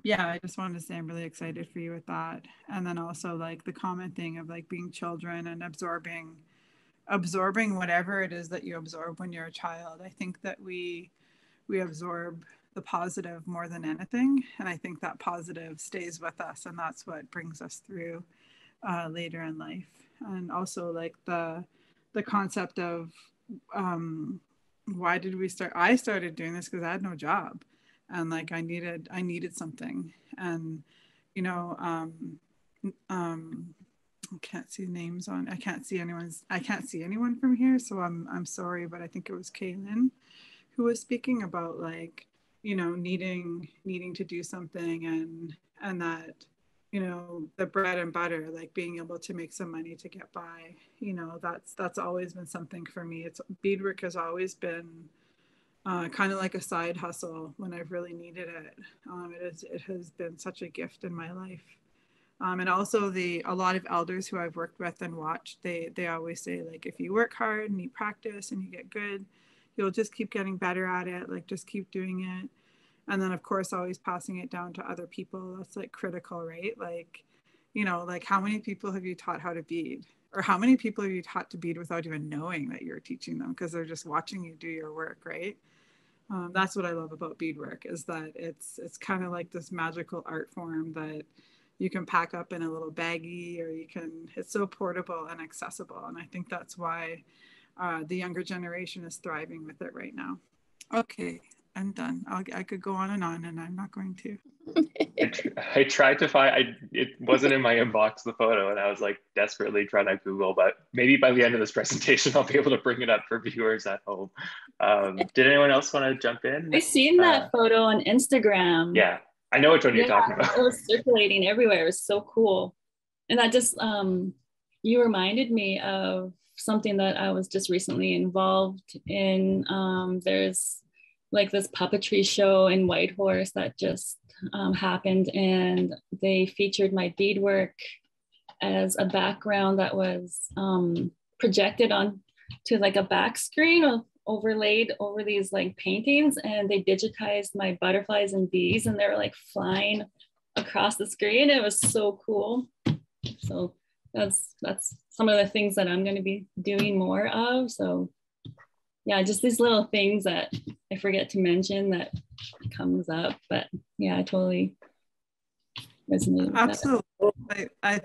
Yeah, I just wanted to say I'm really excited for you with that. And then also like the common thing of like being children and absorbing whatever it is that you absorb when you're a child. I think that we absorb the positive more than anything. And I think that positive stays with us, and that's what brings us through later in life. And also like the concept of why did we start? I started doing this because I had no job. And like I needed something, and I can't see names on. I can't see anyone from here, so I'm sorry, but I think it was Kaylin who was speaking about like needing to do something, and that the bread and butter, like being able to make some money to get by. That's always been something for me. Beadwork has always been kind of like a side hustle when I've really needed it. It has been such a gift in my life. And also a lot of elders who I've worked with and watched, they always say like, if you work hard and you practice and you get good, you'll just keep getting better at it, like just keep doing it. And then of course, always passing it down to other people. That's like critical, right? Like, you know, like how many people have you taught how to bead? Or how many people have you taught to bead without even knowing that you're teaching them, because they're just watching you do your work, right? That's what I love about beadwork, is that it's kind of like this magical art form that you can pack up in a little baggie, or you can, it's so portable and accessible. And I think that's why the younger generation is thriving with it right now. Okay, I'm done. I could go on, and I'm not going to. I tried to find, it wasn't in my inbox, the photo, and I was like desperately trying to Google, but maybe by the end of this presentation, I'll be able to bring it up for viewers at home. Did anyone else want to jump in? I've seen that photo on Instagram. Yeah, I know which one you're talking about. It was circulating everywhere. It was so cool. And that just, you reminded me of something that I was just recently involved in. There's like this puppetry show in Whitehorse that just happened, and they featured my beadwork as a background that was projected on to like a back screen overlaid over these like paintings, and they digitized my butterflies and bees, and they were like flying across the screen. It was so cool. So that's some of the things that I'm going to be doing more of. So yeah, just these little things that I forget to mention that comes up, but yeah, I totally resonate with absolutely that.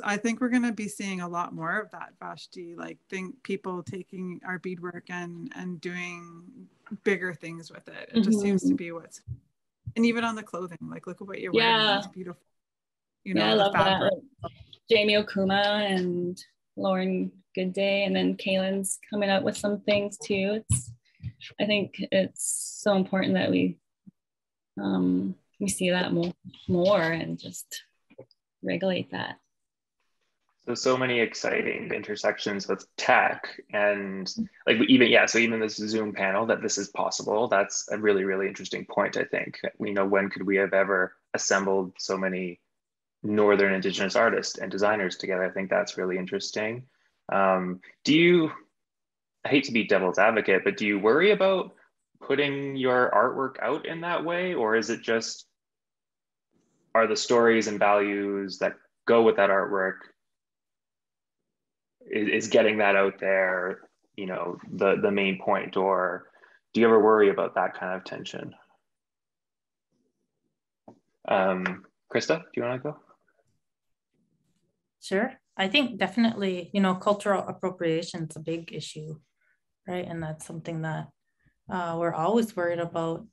I think we're going to be seeing a lot more of that, Vashti. Like, think people taking our beadwork and doing bigger things with it. It just seems to be what's, and even on the clothing, like look at what you're wearing. It's beautiful. You know, I love fabric. that. Jamie Okuma and Lauren Goodday, and then Kaylin's coming up with some things too. I think it's so important that we see that more and just regulate that. So many exciting intersections with tech, and like even this Zoom panel, that this is possible. That's a really, really interesting point. I think, when could we have ever assembled so many Northern Indigenous artists and designers together? I think that's really interesting. I hate to be devil's advocate, but do you worry about putting your artwork out in that way? Or is it just, are the stories and values that go with that artwork, is getting that out there, the main point? Or do you ever worry about that kind of tension? Krista, do you want to go? Sure. I think definitely, cultural appropriation is a big issue, right? And that's something that we're always worried about.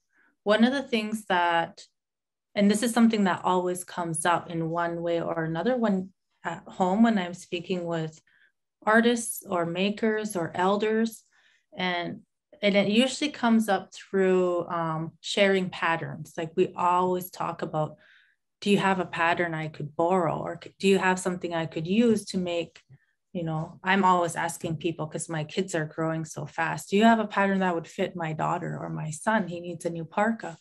One of the things that, and this is something that always comes up in one way or another when at home, when I'm speaking with artists or makers or elders, and it usually comes up through sharing patterns. Like, we always talk about, do you have a pattern I could borrow, or do you have something I could use to make, I'm always asking people, because my kids are growing so fast, do you have a pattern that would fit my daughter or my son? He needs a new parka.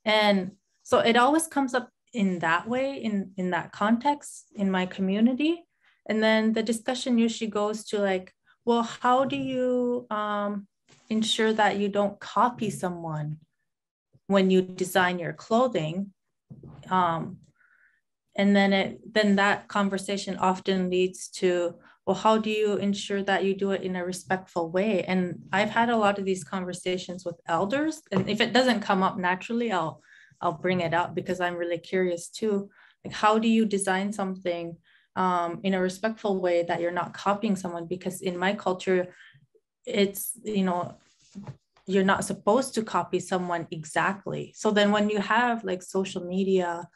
And so it always comes up in that way, in that context, in my community. And then the discussion usually goes to like, well, how do you ensure that you don't copy someone when you design your clothing? And then that conversation often leads to, well, how do you ensure that you do it in a respectful way? And I've had a lot of these conversations with elders, and if it doesn't come up naturally, I'll bring it up, because I'm really curious too. Like, how do you design something in a respectful way that you're not copying someone? Because in my culture, it's, you're not supposed to copy someone exactly. So then when you have like social media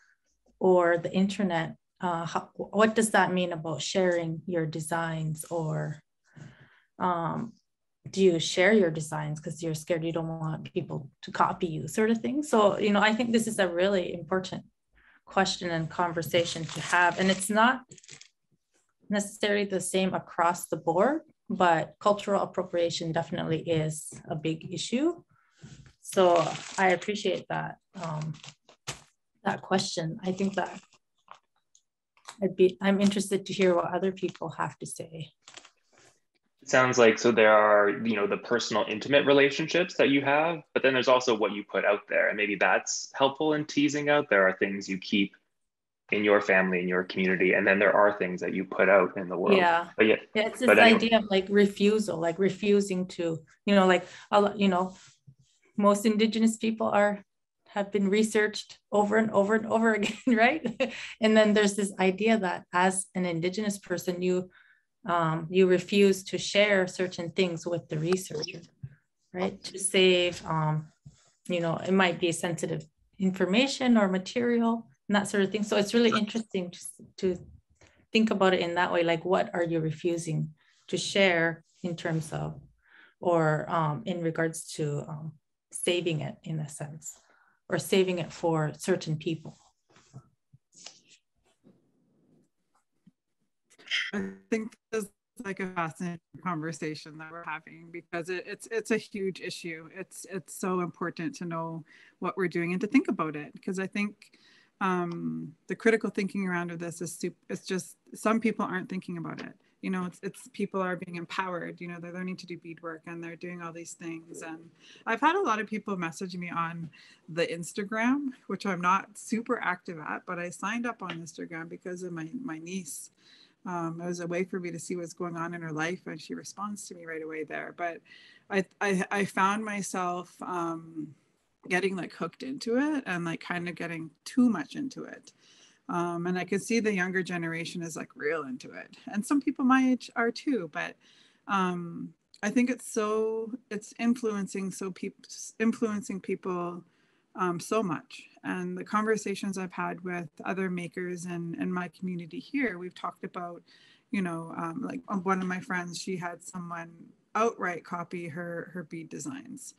or the internet, what does that mean about sharing your designs? Or do you share your designs because you're scared you don't want people to copy you, sort of thing? So, I think this is a really important question and conversation to have. And it's not necessarily the same across the board, but cultural appropriation definitely is a big issue. So I appreciate that that question. I think that I'm interested to hear what other people have to say. sounds like, so there are, the personal intimate relationships that you have, but then there's also what you put out there. And maybe that's helpful in teasing out. There are things you keep in your family, in your community, and then there are things that you put out in the world. Yeah. But yeah, It's this idea of like refusal, like refusing to, like, most Indigenous people have been researched over and over and over again, right? And then there's this idea that as an Indigenous person, you refuse to share certain things with the researcher, right? To save, it might be sensitive information or material and that sort of thing. So it's really interesting to think about it in that way. Like, what are you refusing to share in terms of, or in regards to saving it in a sense, or saving it for certain people? I think this is like a fascinating conversation that we're having, because it's a huge issue. It's so important to know what we're doing and to think about it, because I think the critical thinking around of this is it's just some people aren't thinking about it. It's people are being empowered. They're learning to do beadwork and they're doing all these things. And I've had a lot of people message me on the Instagram, which I'm not super active at, but I signed up on Instagram because of my niece. It was a way for me to see what's going on in her life, and she responds to me right away there. But I found myself getting like hooked into it and like kind of getting too much into it. And I could see the younger generation is like real into it. And some people my age are too, but I think it's influencing people so much. And the conversations I've had with other makers in my community here, we've talked about, like one of my friends, she had someone outright copy her bead designs.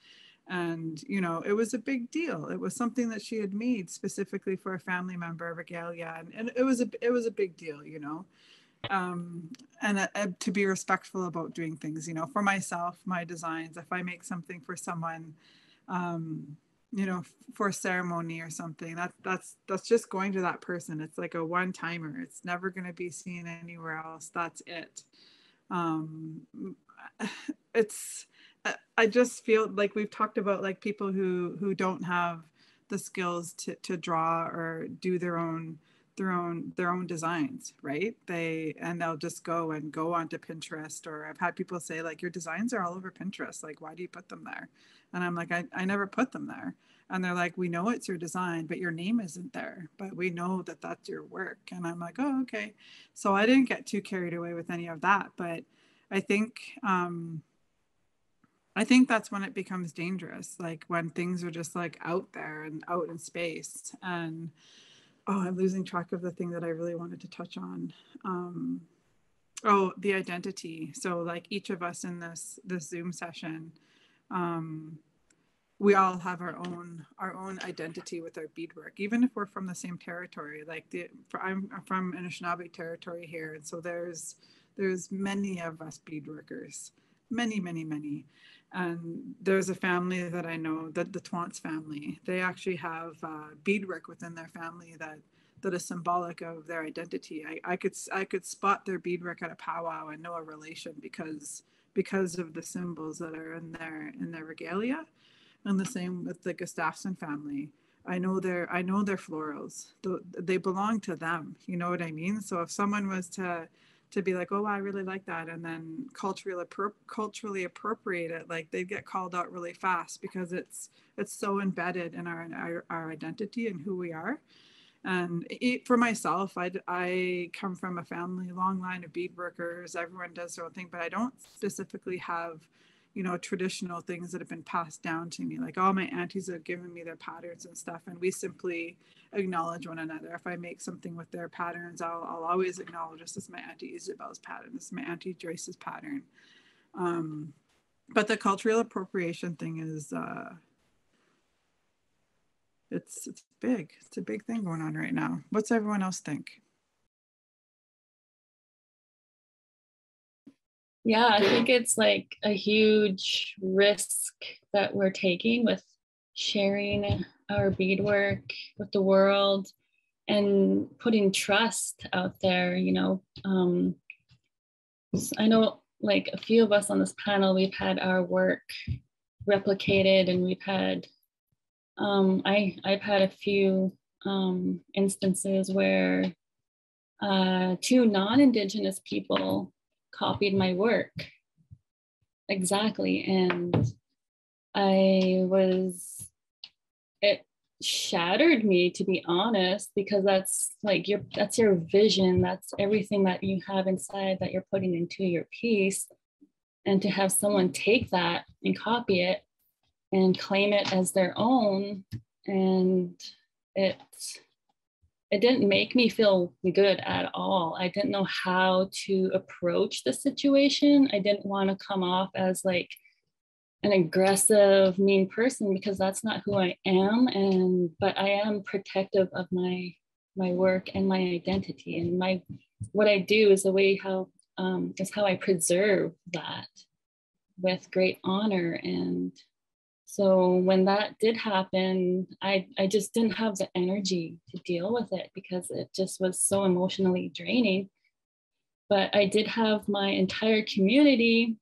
And, it was a big deal. It was something that she had made specifically for a family member, a regalia. And it was a big deal, and to be respectful about doing things, for myself, my designs, if I make something for someone, for a ceremony or something, that's just going to that person. It's like a one-timer. It's never going to be seen anywhere else. That's it. I just feel like we've talked about like people who don't have the skills to draw or do their own designs, right? They'll just go onto Pinterest, or I've had people say like, your designs are all over Pinterest, like why do you put them there? And I'm like, I never put them there. And they're like, we know it's your design, but your name isn't there, but we know that that's your work. And I'm like, oh, okay. So I didn't get too carried away with any of that, but I think that's when it becomes dangerous, like when things are just like out there and out in space. And I'm losing track of the thing that I really wanted to touch on. The identity. So like each of us in this Zoom session, we all have our own identity with our beadwork, even if we're from the same territory. Like I'm from Anishinaabe territory here, and so there's many of us beadworkers, many. And there's a family that I know, that the Twants family, they actually have beadwork within their family that is symbolic of their identity. I could spot their beadwork at a powwow and know a relation because of the symbols that are in their regalia. And the same with the Gustafson family. I know their florals. They belong to them. You know what I mean? So if someone was to be like, oh, I really like that, and then culturally appropriate it, like they'd get called out really fast because it's so embedded in our identity and who we are. And for myself, I come from a long line of beadworkers. Everyone does their own thing, but I don't specifically have traditional things that have been passed down to me. Like all my aunties have given me their patterns and stuff, and we simply acknowledge one another. If I make something with their patterns, I'll always acknowledge, this is my Auntie Isabel's pattern, this is my Auntie Joyce's pattern. But the cultural appropriation thing is it's big. It's a big thing going on right now. What's everyone else think? Yeah, I think it's like a huge risk that we're taking with sharing our beadwork with the world and putting trust out there. I know like a few of us on this panel, we've had our work replicated, and we've had, I've had a few instances where 2 non-Indigenous people copied my work. Exactly. And it shattered me, to be honest, because that's like that's your vision. That's everything that you have inside that you're putting into your piece. And to have someone take that and copy it and claim it as their own, and it didn't make me feel good at all. I didn't know how to approach the situation. I didn't want to come off as like an aggressive, mean person, because that's not who I am. But I am protective of my work and my identity, and what I do is how I preserve that with great honor. And so when that did happen, I just didn't have the energy to deal with it, because it just was so emotionally draining. But I did have my entire community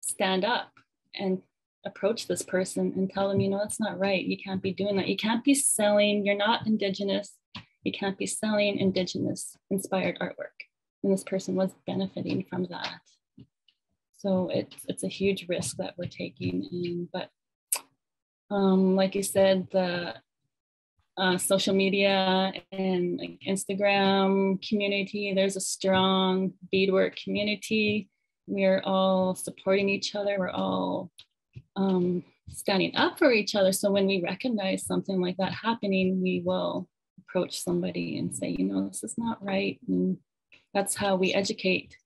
stand up and approach this person and tell them, that's not right. You can't be doing that. You can't be selling, you're not Indigenous. You can't be selling Indigenous inspired artwork. And this person was benefiting from that. So it's a huge risk that we're taking. But like you said, the social media and like Instagram community, there's a strong beadwork community. We're all supporting each other. We're all standing up for each other. So when we recognize something like that happening, we will approach somebody and say, this is not right. And that's how we educate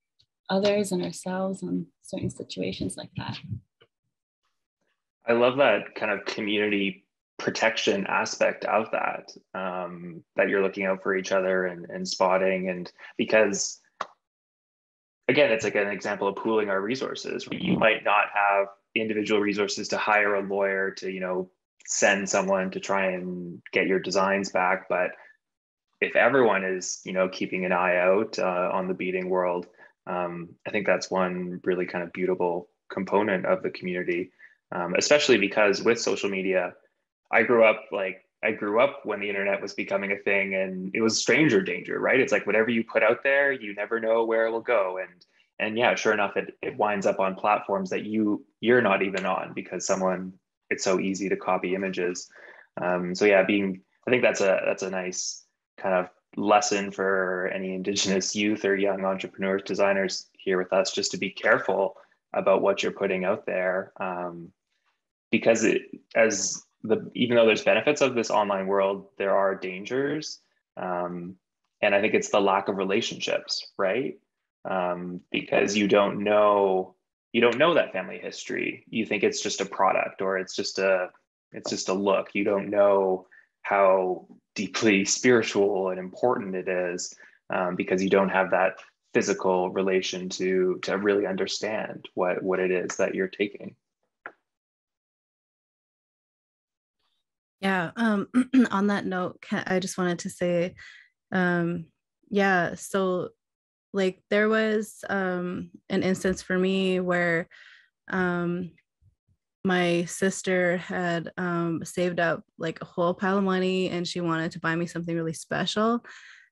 others and ourselves on certain situations like that. I love that kind of community protection aspect of that, that you're looking out for each other and spotting. And because, again, it's like an example of pooling our resources. You might not have individual resources to hire a lawyer to, send someone to try and get your designs back. But if everyone is, keeping an eye out on the beading world, I think that's one really kind of beautiful component of the community, especially because with social media, I grew up when the internet was becoming a thing, and it was stranger danger, right? It's like whatever you put out there, you never know where it will go. And yeah, sure enough, it winds up on platforms that you're not even on, because it's so easy to copy images. So yeah, I think that's a nice kind of lesson for any Indigenous youth or young entrepreneurs, designers here with us, just to be careful about what you're putting out there, because even though there's benefits of this online world, there are dangers, and I think it's the lack of relationships, right? Because you don't know that family history. You think it's just a product, or it's just a look. You don't know how deeply spiritual and important it is, because you don't have that physical relation to really understand what it is that you're taking. Yeah. On that note, I just wanted to say, so like there was an instance for me where my sister had saved up like a whole pile of money, and she wanted to buy me something really special.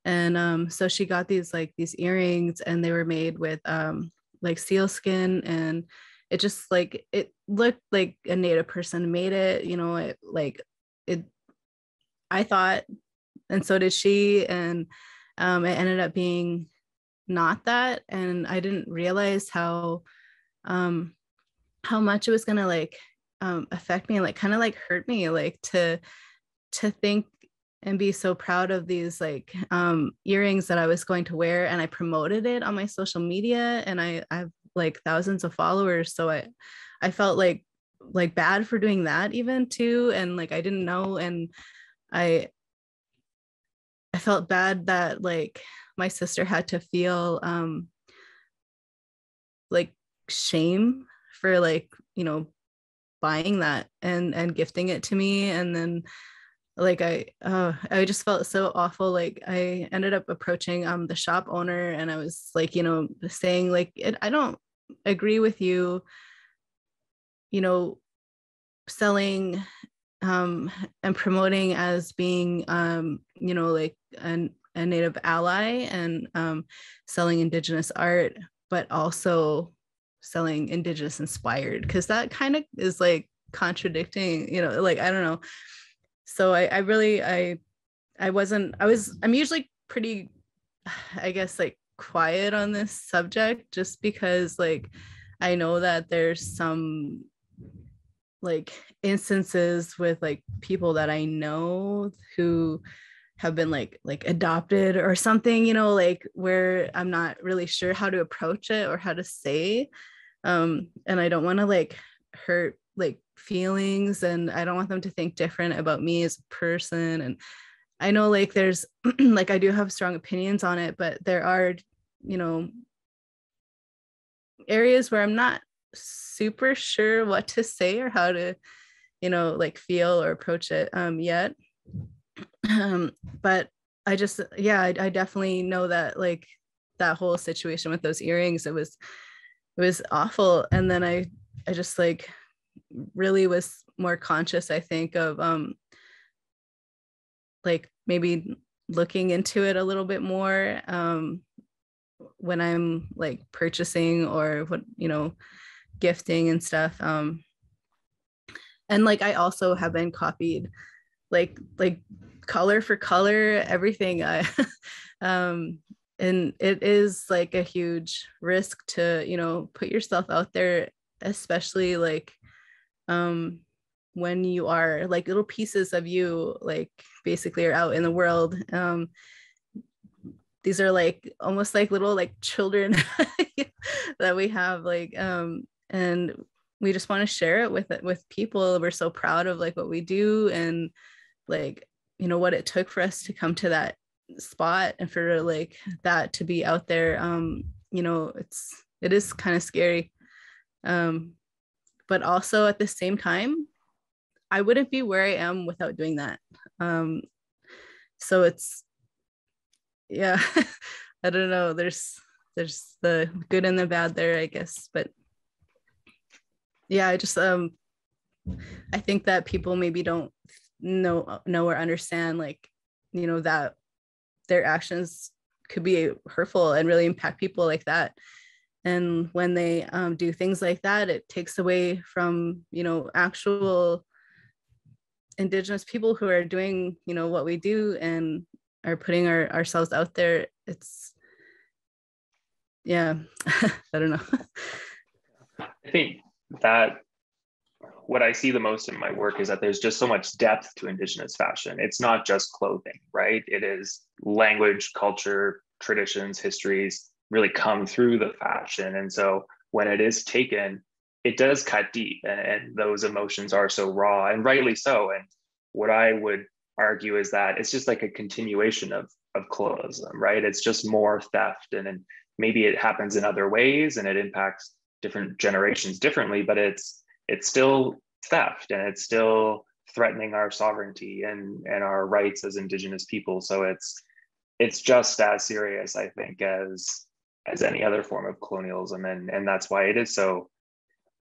And so she got these earrings, and they were made with like seal skin, and it just like, it looked like a Native person made it, I thought, and so did she. And it ended up being not that. And I didn't realize how much it was gonna like affect me, and like kind of like hurt me, like to think and be so proud of these like earrings that I was going to wear, and I promoted it on my social media, and I have like thousands of followers, so I felt like bad for doing that even too, and like I didn't know, and I felt bad that like my sister had to feel like shame for like buying that and gifting it to me. And then like I just felt so awful. Like I ended up approaching the shop owner, and I was like saying like I don't agree with you, selling and promoting as being, like a Native ally, and selling Indigenous art, but also selling Indigenous inspired, because that kind of is like contradicting, like, I don't know. So I'm usually pretty, I guess, like quiet on this subject, just because like I know that there's some like instances with like people that I know who have been like adopted or something, like where I'm not really sure how to approach it or how to say, and I don't want to like hurt like feelings, and I don't want them to think different about me as a person. And I know like there's like I do have strong opinions on it, but there are, areas where I'm not super sure what to say or how to, like feel or approach it yet. But I just, I definitely know that like that whole situation with those earrings, it was awful. And then I just like really was more conscious, I think, of like maybe looking into it a little bit more when I'm like purchasing or what, gifting and stuff. And like I also have been copied like color for color, everything. And it is like a huge risk to, put yourself out there, especially like when you are like little pieces of you like basically are out in the world. These are like almost like little like children that we have, like and we just want to share it with people. We're so proud of like what we do, and like what it took for us to come to that spot, and for like that to be out there. It is kind of scary, but also at the same time, I wouldn't be where I am without doing that. So it's, yeah, I don't know. There's the good and the bad there, I guess. But yeah, I just I think that people maybe don't know or understand, like, that their actions could be hurtful and really impact people like that. And when they do things like that, it takes away from, actual Indigenous people who are doing, what we do and are putting ourselves out there. It's, yeah, I don't know. I think that what I see the most in my work is that there's just so much depth to Indigenous fashion. It's not just clothing, right? It is language, culture, traditions, histories really come through the fashion. And so when it is taken, it does cut deep, and those emotions are so raw, and rightly so. And what I would argue is that it's just like a continuation of colonialism, right? It's just more theft, and maybe it happens in other ways and it impacts different generations differently, but it's still theft, and it's still threatening our sovereignty and our rights as Indigenous people. So it's just as serious, I think, as any other form of colonialism, and that's why it is so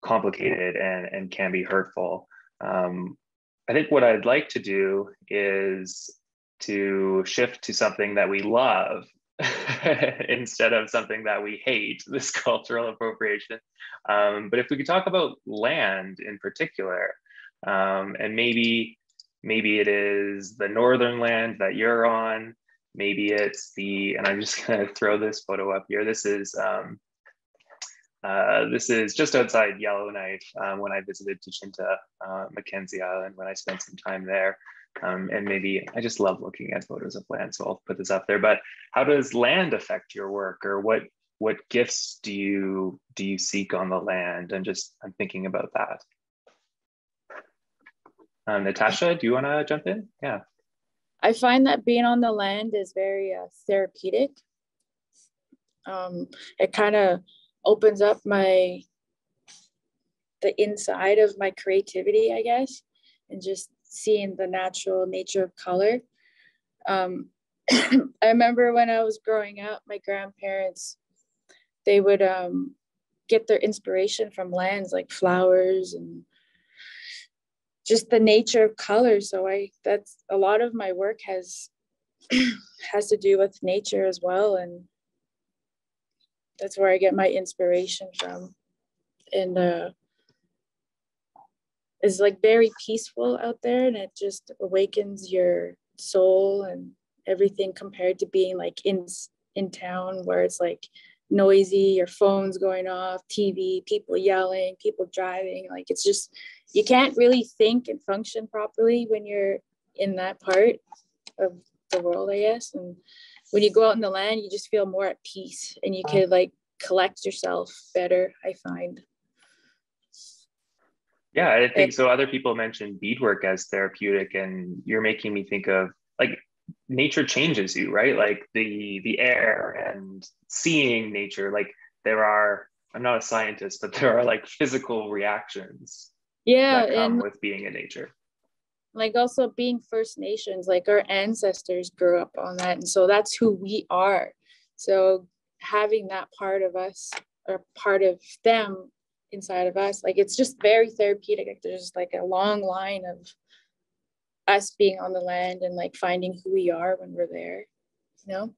complicated and can be hurtful. I think what I'd like to do is to shift to something that we love instead of something that we hate, this cultural appropriation. But if we could talk about land in particular, and maybe it is the northern land that you're on, maybe it's and I'm just gonna throw this photo up here. This is just outside Yellowknife when I visited Dechinta, Mackenzie Island, when I spent some time there. And maybe I just love looking at photos of land, so I'll put this up there. But how does land affect your work, or what gifts do you seek on the land? And I'm thinking about that. Natasha, do you want to jump in? Yeah. I find that being on the land is very therapeutic. It kind of opens up the inside of my creativity, I guess, and just seeing the natural nature of color. I remember when I was growing up, my grandparents, they would get their inspiration from lands like flowers and just the nature of color. So that's a lot of my work has to do with nature as well, and that's where I get my inspiration from. And it's like very peaceful out there, and it just awakens your soul and everything, compared to being like in town where it's like noisy, your phone's going off, TV, people yelling, people driving. Like, it's just, you can't really think and function properly when you're in that part of the world, I guess. And when you go out in the land, you just feel more at peace, and you can like collect yourself better, I find. Yeah, I think so. Other people mentioned beadwork as therapeutic, and you're making me think of like nature changes you, right? Like the air and seeing nature. Like there are, I'm not a scientist, but there are like physical reactions that come and with being in nature. Like also being First Nations, like our ancestors grew up on that, and so that's who we are. So having that part of us, or part of them inside of us, like, it's just very therapeutic. Like, there's like a long line of us being on the land and like finding who we are when we're there, you know.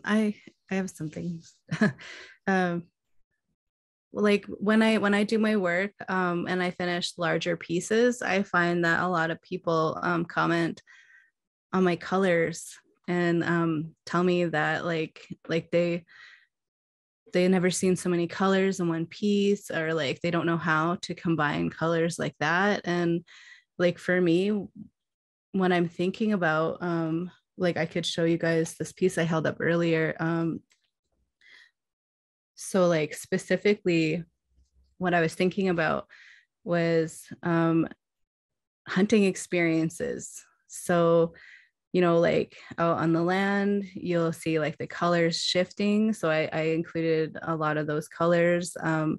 I have something. Like when I do my work and I finish larger pieces, I find that a lot of people comment on my colors and tell me that like they never seen so many colors in one piece, or like they don't know how to combine colors like that. And like for me, when I'm thinking about like, I could show you guys this piece I held up earlier. So like specifically what I was thinking about was hunting experiences. So, you know, like out on the land, you'll see like the colors shifting. So I included a lot of those colors. I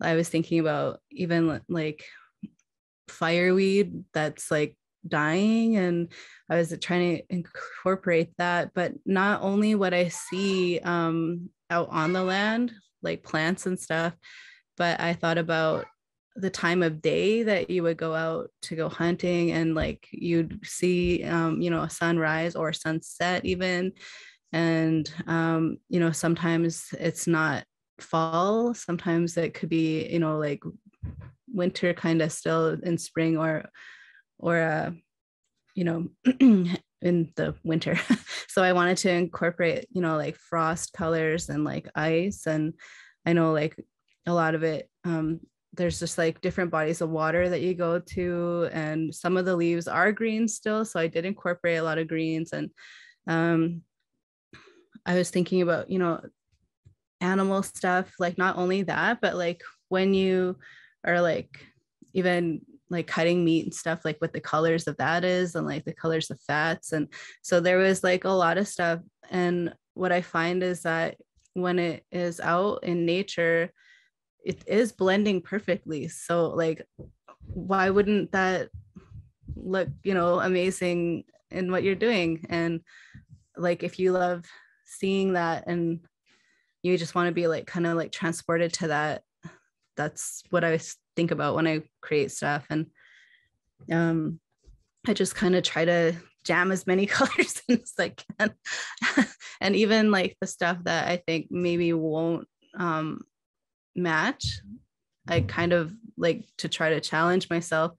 was thinking about even like fireweed that's like dying, and I was trying to incorporate that, but not only what I see out on the land, like plants and stuff, but I thought about the time of day that you would go out to go hunting, and like you'd see you know, a sunrise or sunset even. And you know, sometimes it's not fall, sometimes it could be, you know, like winter kind of still in spring, or you know, in the winter. So I wanted to incorporate, you know, like frost colors and like ice. And I know like a lot of it, there's just like different bodies of water that you go to, and some of the leaves are green still. So I did incorporate a lot of greens. And I was thinking about, you know, animal stuff, like not only that, but like when you are like even like cutting meat and stuff, like what the colors of that is, and like the colors of fats. And so there was like a lot of stuff. And what I find is that when it is out in nature, it is blending perfectly. So like, why wouldn't that look, you know, amazing in what you're doing? And like, if you love seeing that and you just want to be like kind of like transported to that, that's what I think about when I create stuff. And I just kind of try to jam as many colors in as I can. And even like the stuff that I think maybe won't match, I kind of like to try to challenge myself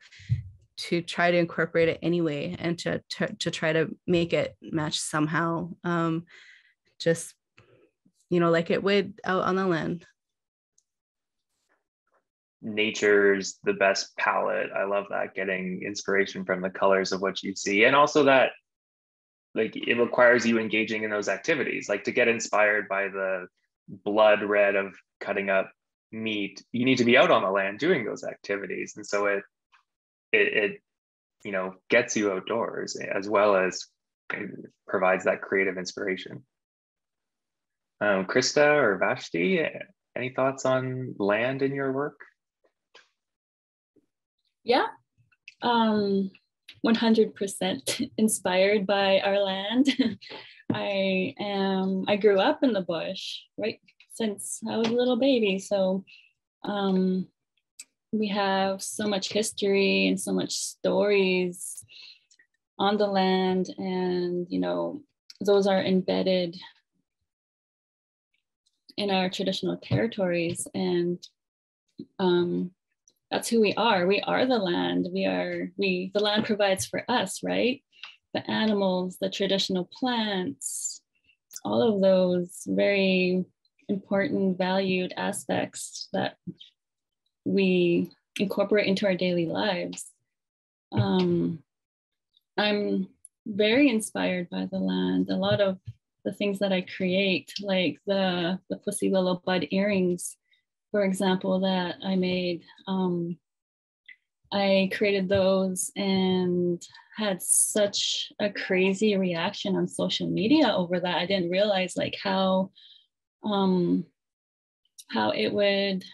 to try to incorporate it anyway, and to try to make it match somehow, just, you know, like it would out on the land. Nature's the best palette. I love that, getting inspiration from the colors of what you see. And also that like it requires you engaging in those activities. Like to get inspired by the blood red of cutting up meat, you need to be out on the land doing those activities. And so it you know, gets you outdoors, as well as provides that creative inspiration. Krista or Vashti, any thoughts on land in your work? Yeah, 100% inspired by our land. I grew up in the bush, right, since I was a little baby. So we have so much history and so much stories on the land, and you know, those are embedded in our traditional territories, and that's who we are. We are the land. The land provides for us, right? The animals, the traditional plants, all of those very important, valued aspects that we incorporate into our daily lives. I'm very inspired by the land. A lot of the things that I create, like the Pussy Willow Bud earrings, for example, that I made, I created those and had such a crazy reaction on social media over that. I didn't realize like how it would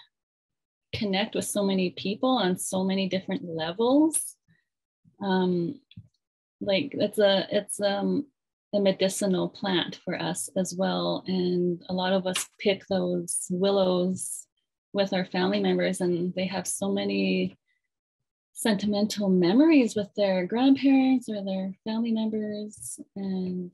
connect with so many people on so many different levels. Like it's a medicinal plant for us as well, and a lot of us pick those willows with our family members, and they have so many sentimental memories with their grandparents or their family members. And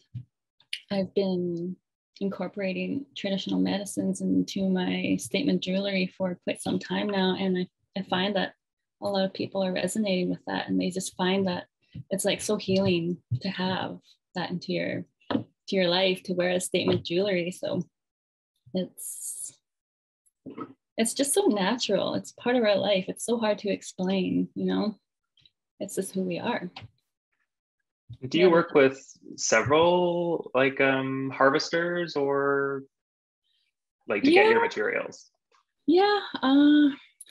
I've been incorporating traditional medicines into my statement jewelry for quite some time now, and I find that a lot of people are resonating with that, and they just find that it's like so healing to have that into your life, to wear a statement jewelry. So it's just so natural. It's part of our life. It's so hard to explain, you know. It's just who we are. Do you work with several like harvesters, or like to get your materials? Yeah,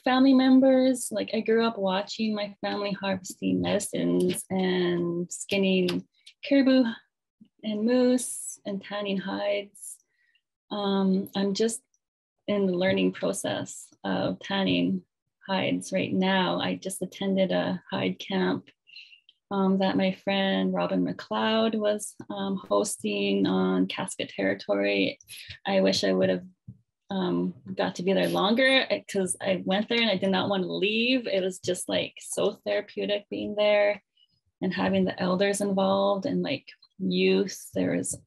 family members. Like I grew up watching my family harvesting medicines and skinning caribou and moose and tanning hides. I'm just in the learning process of tanning hides right now. I just attended a hide camp that my friend Robin McLeod was hosting on Casca territory. I wish I would have got to be there longer, because I went there and I did not want to leave. It was just like so therapeutic being there and having the elders involved, and like youth. There was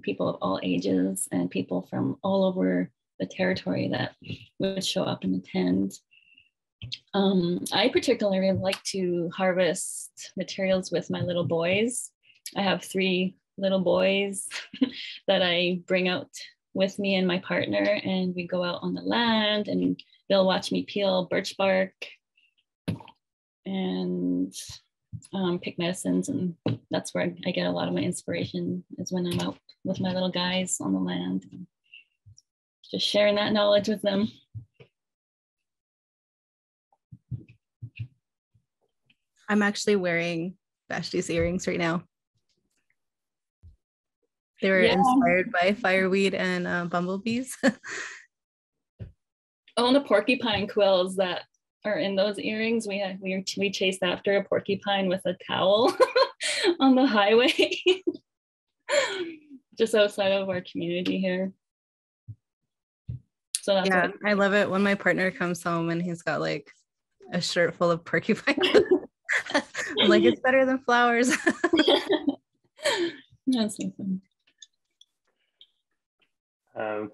people of all ages and people from all over the territory that would show up and attend. I particularly like to harvest materials with my little boys. I have 3 little boys that I bring out with me and my partner, and we go out on the land and they'll watch me peel birch bark and pick medicines. And that's where I get a lot of my inspiration, is when I'm out with my little guys on the land, just sharing that knowledge with them. I'm actually wearing Vashti's earrings right now. They were inspired by fireweed and bumblebees. Oh, the porcupine quills that are in those earrings. We chased after a porcupine with a towel on the highway, just outside of our community here. So that's yeah, I love it when my partner comes home and he's got like a shirt full of porcupine. I'm like, it's better than flowers. That's so fun.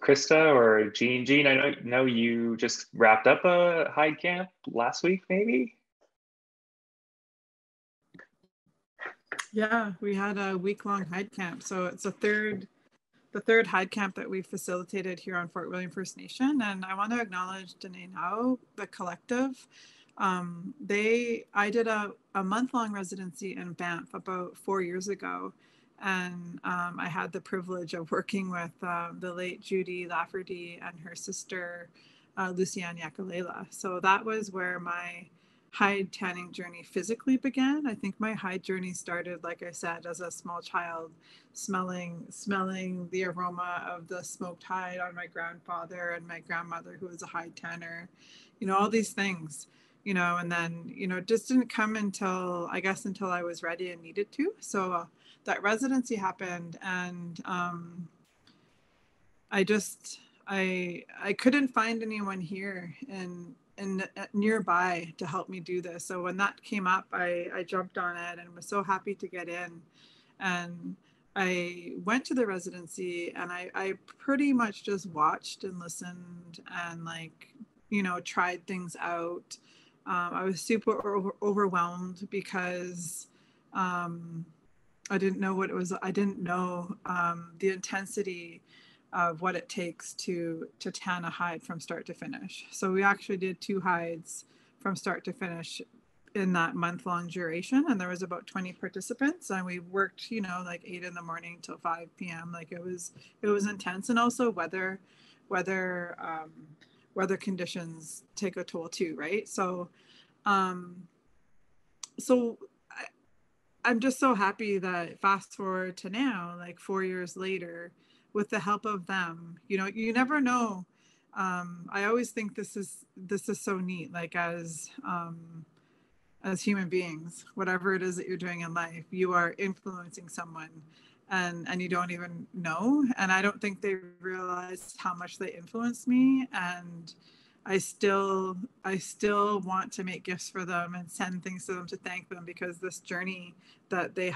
Krista or Jean, I know you just wrapped up a hide camp last week, maybe? Yeah, we had a week-long hide camp. So it's the third hide camp that we facilitated here on Fort William First Nation. And I want to acknowledge Danae Now, the collective. I did a month-long residency in Banff about 4 years ago. And I had the privilege of working with the late Judy Lafferty and her sister, Luciane Yakalela. So that was where my hide tanning journey physically began. I think my hide journey started, like I said, as a small child, smelling the aroma of the smoked hide on my grandfather and my grandmother, who was a hide tanner, all these things, and then, it just didn't come until I was ready and needed to. So that residency happened, and I couldn't find anyone here in nearby to help me do this. So when that came up, I jumped on it and was so happy to get in. And I went to the residency, and I pretty much just watched and listened and, like, you know, tried things out. I was super overwhelmed because I didn't know what it was. I didn't know the intensity of what it takes to tan a hide from start to finish. So we actually did 2 hides from start to finish in that month-long duration, and there was about 20 participants, and we worked, you know, like 8 in the morning till 5 p.m. Like it was intense. And also weather conditions take a toll too, right? So I'm just so happy that fast forward to now, like 4 years later, with the help of them, you know, you never know. I always think this is so neat, like as human beings, whatever it is that you're doing in life, you are influencing someone, and you don't even know. And I don't think they realized how much they influenced me. And I still want to make gifts for them and send things to them to thank them, because this journey that they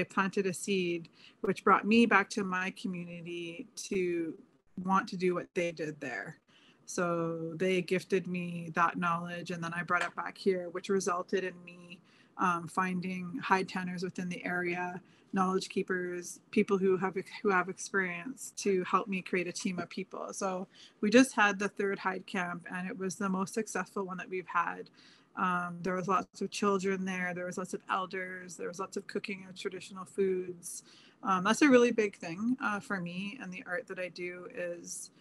planted a seed, which brought me back to my community to want to do what they did there. So they gifted me that knowledge, and then I brought it back here, which resulted in me finding hide tanners within the area, knowledge keepers, people who have experience, to help me create a team of people. So we just had the 3rd hide camp, and it was the most successful one that we've had. There was lots of children there. There was lots of elders. There was lots of cooking of traditional foods. That's a really big thing for me, and the art that I do is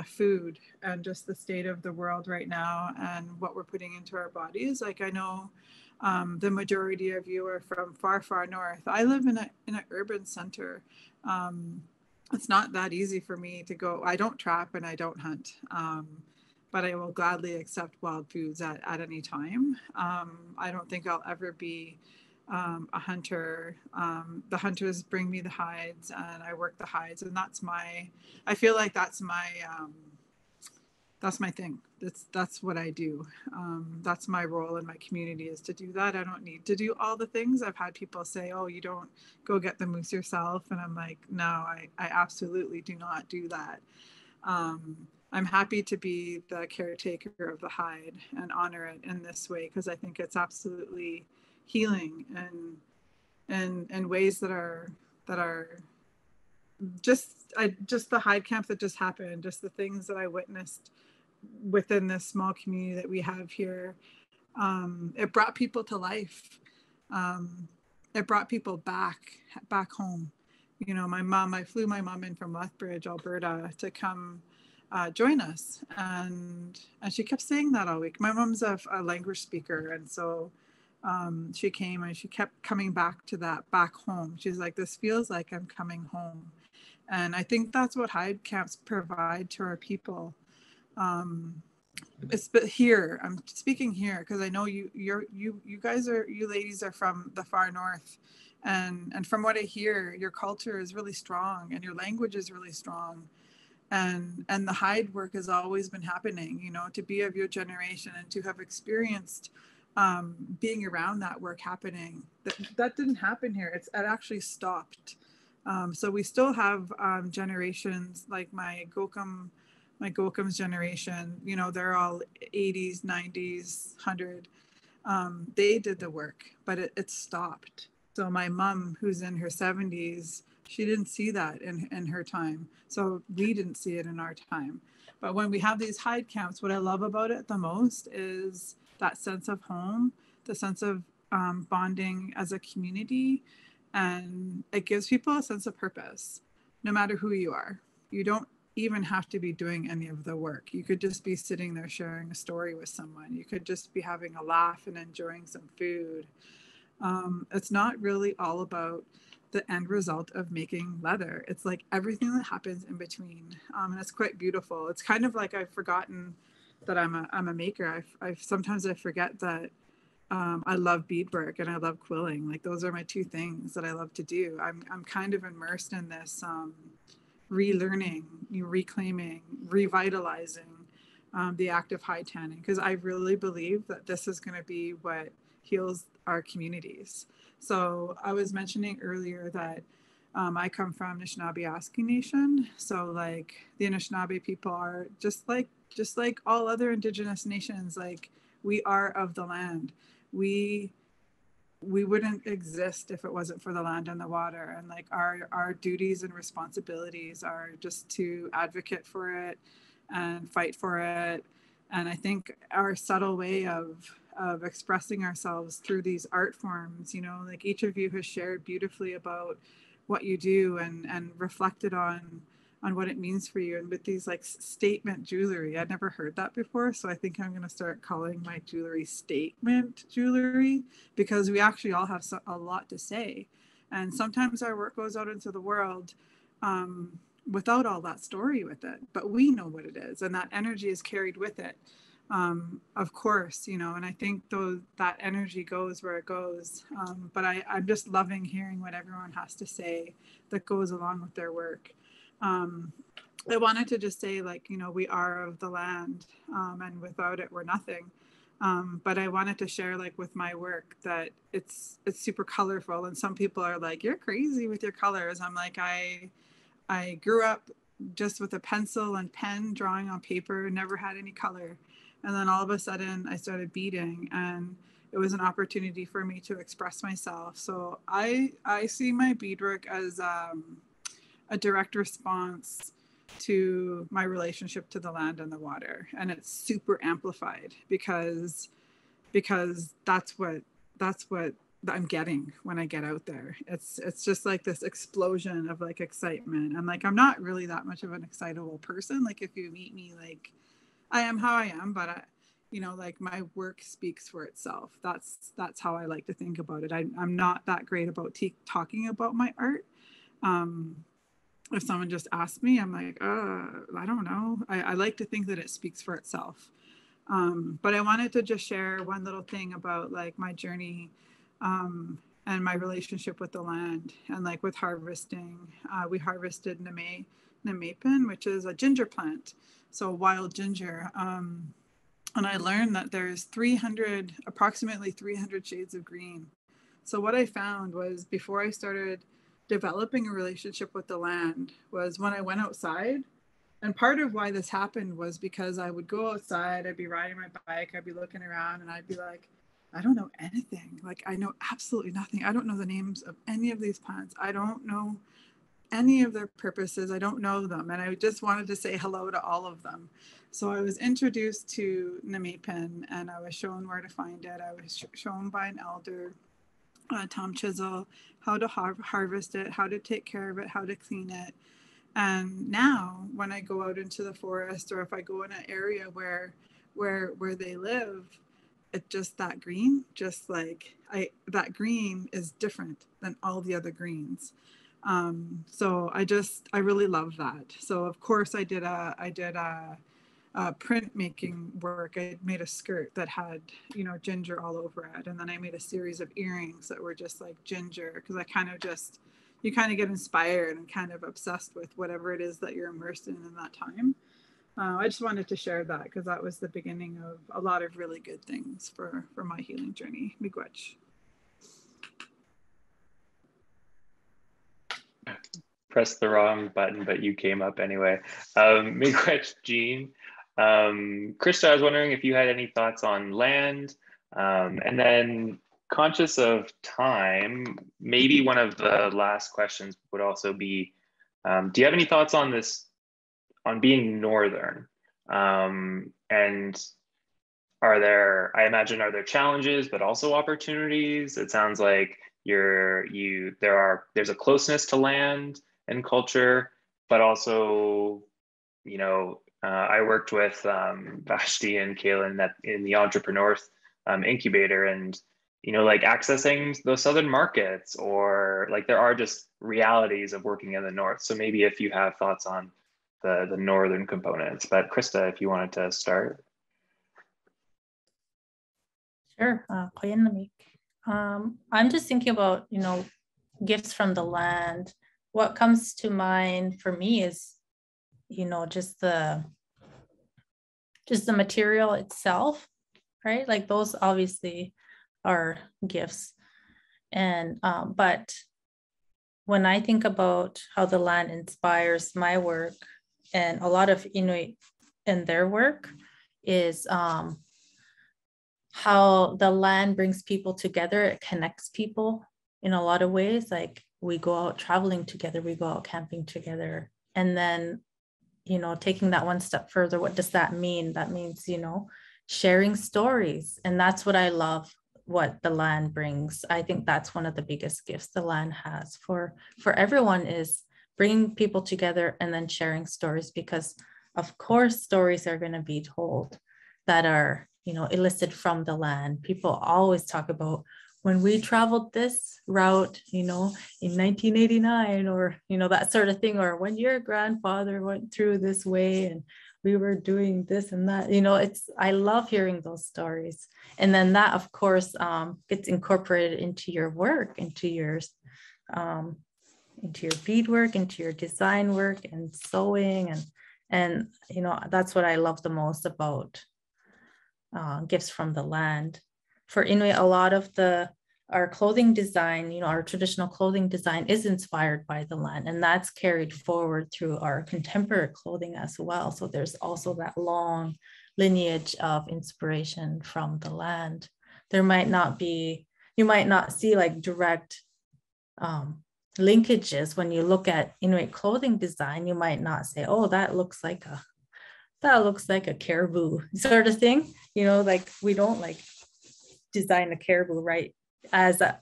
food, and just the state of the world right now and what we're putting into our bodies. Like, I know the majority of you are from far north. I live in an urban center. It's not that easy for me to go. I don't trap and I don't hunt, but I will gladly accept wild foods at any time. I don't think I'll ever be a hunter. The hunters bring me the hides, and I work the hides, and I feel like that's my thing. That's what I do. That's my role in my community, is to do that. I don't need to do all the things. I've had people say, oh, you don't go get the moose yourself. And I'm like, no, I absolutely do not do that. I'm happy to be the caretaker of the hide and honor it in this way, because I think it's absolutely healing, and in ways that are just the hide camp that just happened, just the things that I witnessed within this small community that we have here. It brought people to life. It brought people back home. You know, I flew my mom in from Lethbridge, Alberta, to come join us, and she kept saying that all week. My mom's a language speaker, and so she came and she kept coming back to that, back home. She's like, this feels like I'm coming home. And I think that's what hide camps provide to our people. But here, I'm speaking here because I know you ladies are from the far north, and from what I hear, your culture is really strong and your language is really strong, and the hide work has always been happening. You know, to be of your generation and to have experienced being around that work happening, that didn't happen here. It actually stopped. So we still have generations like my Gokum's generation, you know, they're all 80s, 90s, 100. They did the work, but it stopped. So my mom, who's in her 70s, she didn't see that in her time. So we didn't see it in our time. But when we have these hide camps, what I love about it the most is that sense of home, the sense of bonding as a community. And it gives people a sense of purpose, no matter who you are. You don't even have to be doing any of the work. You could just be sitting there sharing a story with someone. You could just be having a laugh and enjoying some food. It's not really all about the end result of making leather. It's like everything that happens in between. And it's quite beautiful. It's kind of like I've forgotten that I'm a maker. Sometimes I forget that I love beadwork and I love quilling. Like those are my two things that I love to do. I'm kind of immersed in this relearning, reclaiming, revitalizing the act of high tanning, because I really believe that this is going to be what heals our communities. So I was mentioning earlier that I come from Anishinaabe Nation. So like the Anishinaabe people are just like all other Indigenous nations. Like we are of the land. We wouldn't exist if it wasn't for the land and the water. And like our duties and responsibilities are just to advocate for it and fight for it. And I think our subtle way of expressing ourselves through these art forms, you know, like each of you has shared beautifully about what you do and reflected on what it means for you. And with these like statement jewelry, I'd never heard that before. So I think I'm going to start calling my jewelry statement jewelry, because we actually all have a lot to say. And sometimes our work goes out into the world without all that story with it, but we know what it is, and that energy is carried with it. Of course, you know, and I think that energy goes where it goes. But I'm just loving hearing what everyone has to say that goes along with their work. I wanted to just say, like, you know, we are of the land, and without it, we're nothing. But I wanted to share, like, with my work that it's super colorful, and some people are like, you're crazy with your colors. I'm like, I grew up just with a pencil and pen drawing on paper, never had any color. And then all of a sudden I started beading, and it was an opportunity for me to express myself. So I see my beadwork as a direct response to my relationship to the land and the water. And it's super amplified because that's what I'm getting when I get out there. It's just like this explosion of like excitement. And like, I'm not really that much of an excitable person. Like if you meet me, like I am how I am, but you know, like my work speaks for itself. That's how I like to think about it. I'm not that great about talking about my art. If someone just asks me, I'm like, I don't know. I like to think that it speaks for itself. But I wanted to just share one little thing about like my journey and my relationship with the land and like with harvesting. We harvested Namapin, which is a ginger plant, so wild ginger. And I learned that there's approximately 300 shades of green. So what I found was, before I started developing a relationship with the land, was when I went outside. And part of why this happened was because I would go outside, I'd be riding my bike, I'd be looking around, and I'd be like, I don't know anything. Like, I know absolutely nothing. I don't know the names of any of these plants. I don't know any of their purposes. I don't know them. And I just wanted to say hello to all of them. So I was introduced to Namapin, and I was shown where to find it. I was shown by an elder, Tom Chisel, how to harvest it, how to take care of it, how to clean it. And now when I go out into the forest, or if I go in an area where they live, it's just that green, just like that green is different than all the other greens. So I really love that. So of course I did a printmaking work. I made a skirt that had, you know, ginger all over it. And then I made a series of earrings that were just like ginger, because you kind of get inspired and kind of obsessed with whatever it is that you're immersed in that time. I just wanted to share that, because that was the beginning of a lot of really good things for my healing journey. Miigwech. Press the wrong button, but you came up anyway. Miigwech, Jean. Krista, I was wondering if you had any thoughts on land, and then, conscious of time, maybe one of the last questions would also be, do you have any thoughts on this, on being Northern? And I imagine, are there challenges, but also opportunities? It sounds like there's a closeness to land and culture, but also, you know, I worked with Vashti and Kaylin in the Entrepreneur Incubator, and, you know, like accessing those Southern markets, or like there are just realities of working in the North. So maybe if you have thoughts on the Northern components. But Krista, if you wanted to start. Sure. I'm just thinking about, gifts from the land. What comes to mind for me is, just the material itself, right? Like those obviously are gifts. And, but when I think about how the land inspires my work, and a lot of Inuit in their work is how the land brings people together. It connects people in a lot of ways. Like we go out traveling together, we go out camping together. And then, taking that one step further, what does that mean? That means, sharing stories. And that's what I love, what the land brings. I think that's one of the biggest gifts the land has for everyone, is bringing people together and then sharing stories, because of course stories are going to be told that are, elicited from the land. People always talk about when we traveled this route, in 1989, or, that sort of thing, or when your grandfather went through this way and we were doing this and that, I love hearing those stories. And then that, of course, gets incorporated into your work, into your beadwork, into your design work and sewing. And that's what I love the most about gifts from the land. For Inuit, a lot of our clothing design, our traditional clothing design is inspired by the land, and that's carried forward through our contemporary clothing as well. So there's also that long lineage of inspiration from the land. You might not see like direct linkages when you look at Inuit clothing design. You might not say, oh, that looks like a caribou sort of thing. Like we don't like design a caribou right as a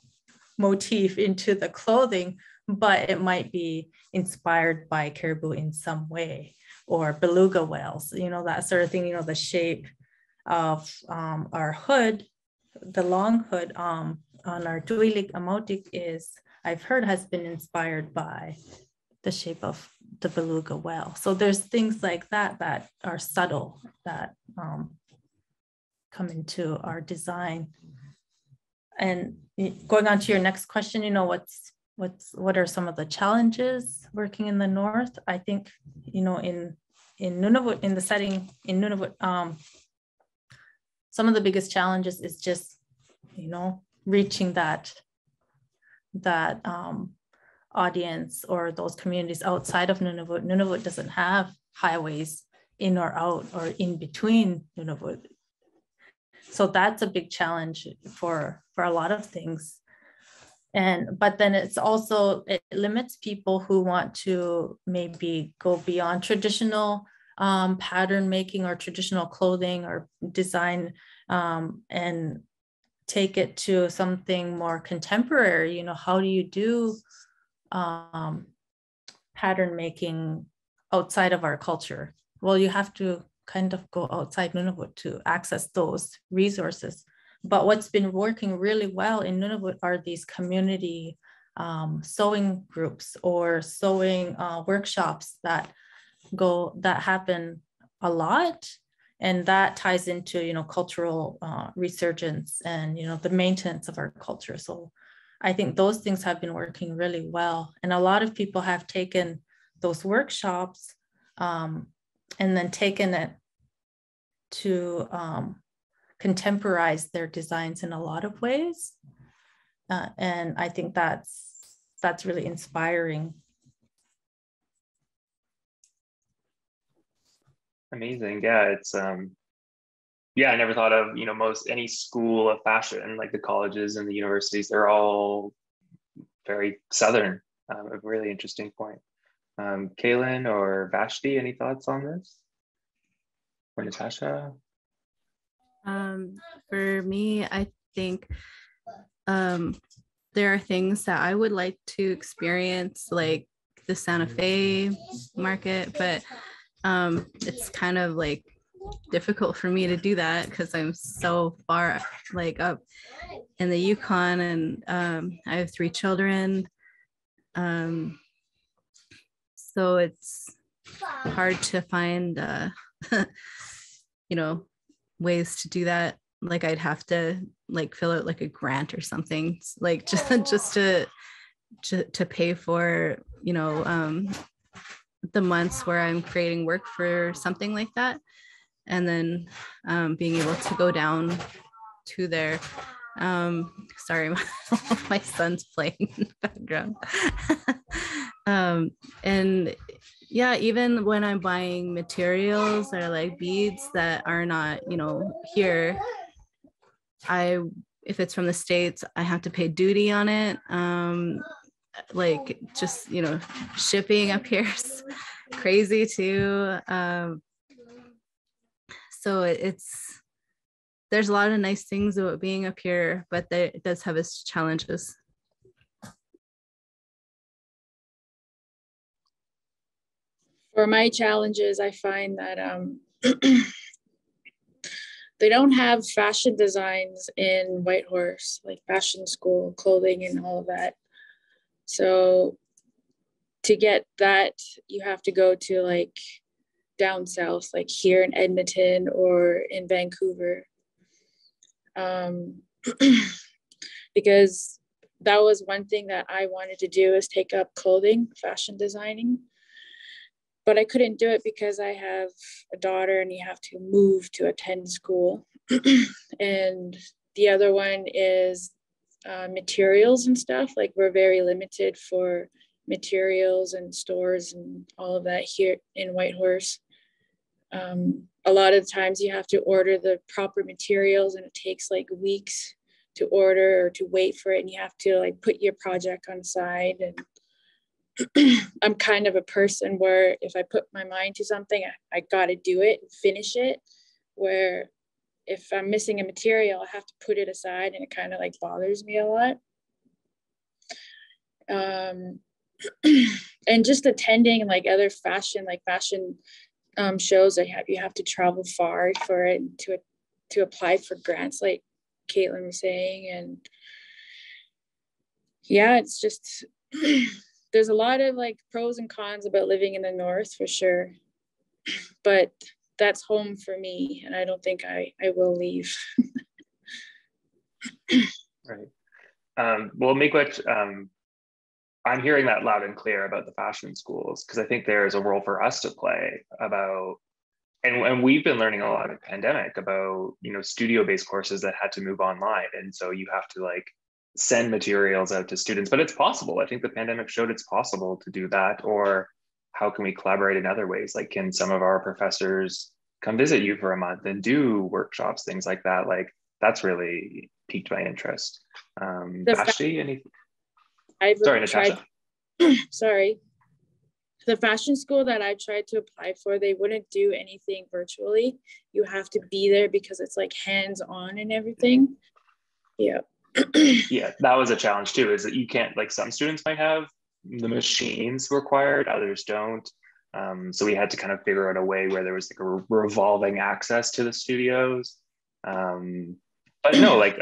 motif into the clothing, but it might be inspired by caribou in some way, or beluga whales, that sort of thing. The shape of our hood, the long hood on our Duilik Amotik I've heard has been inspired by the shape of the beluga whale. So there's things like that are subtle, that come into our design. And going on to your next question, what are some of the challenges working in the North? I think, in Nunavut, in the setting in Nunavut, some of the biggest challenges is just, reaching that audience or those communities outside of Nunavut. Nunavut doesn't have highways in or out or in between Nunavut. So that's a big challenge for a lot of things. But then it limits people who want to maybe go beyond traditional pattern making or traditional clothing or design, and take it to something more contemporary. How do you do pattern making outside of our culture? Well, you have to kind of go outside Nunavut to access those resources. But what's been working really well in Nunavut are these community sewing groups or sewing workshops that happen a lot. And that ties into, cultural resurgence and, the maintenance of our culture. So I think those things have been working really well. And a lot of people have taken those workshops and then taken it to contemporize their designs in a lot of ways. And I think that's really inspiring. Amazing. Yeah, it's I never thought of, any school of fashion, like the colleges and the universities, they're all very Southern. A really interesting point. Kaylin or Vashti, any thoughts on this? Or Natasha? For me, I think there are things that I would like to experience, like the Santa Fe market, but it's kind of like difficult for me to do that because I'm so far like up in the Yukon, and I have 3 children. So it's hard to find, ways to do that. Like I'd have to like fill out like a grant or something, like just to pay for, you know, the months where I'm creating work for something like that. And then being able to go down to there. Sorry, my son's playing in the background. And yeah, even when I'm buying materials or like beads that are not, you know, here, if it's from the States, I have to pay duty on it. Like just, you know, shipping up here is crazy too. So there's a lot of nice things about being up here, but it does have its challenges. For my challenges, I find that they don't have fashion designs in Whitehorse, like fashion school, clothing and all of that. So to get that, you have to go to like down south, like here in Edmonton or in Vancouver. Because that was one thing that I wanted to do, is take up clothing, fashion designing. But I couldn't do it because I have a daughter and you have to move to attend school. And the other one is materials and stuff. Like we're very limited for materials and stores and all of that here in Whitehorse. A lot of times you have to order the proper materials and it takes like weeks to order or to wait for it. And you have to like put your project on the side. And I'm kind of a person where if I put my mind to something, I got to do it and finish it. Where if I'm missing a material, I have to put it aside, and it kind of like bothers me a lot. And just attending like other fashion shows you have to travel far for it to apply for grants, like Caitlin was saying. And yeah, it's just there's a lot of like pros and cons about living in the North for sure, but that's home for me, and I don't think I will leave. Right. Well, Miigwech, I'm hearing that loud and clear about the fashion schools, because I think there is a role for us to play about, and we've been learning a lot in the pandemic about, you know, studio-based courses that had to move online. And so you have to like send materials out to students, but it's possible. I think the pandemic showed it's possible to do that. Or how can we collaborate in other ways? Like, can some of our professors come visit you for a month and do workshops, things like that? Like, that's really piqued my interest. Vashti, sorry, Natasha. Sorry. The fashion school that I tried to apply for, they wouldn't do anything virtually. You have to be there because it's like hands-on and everything. Yeah. Yeah, that was a challenge too, is that you can't, like, some students might have the machines required, others don't. So we had to kind of figure out a way where there was like a revolving access to the studios. But no, like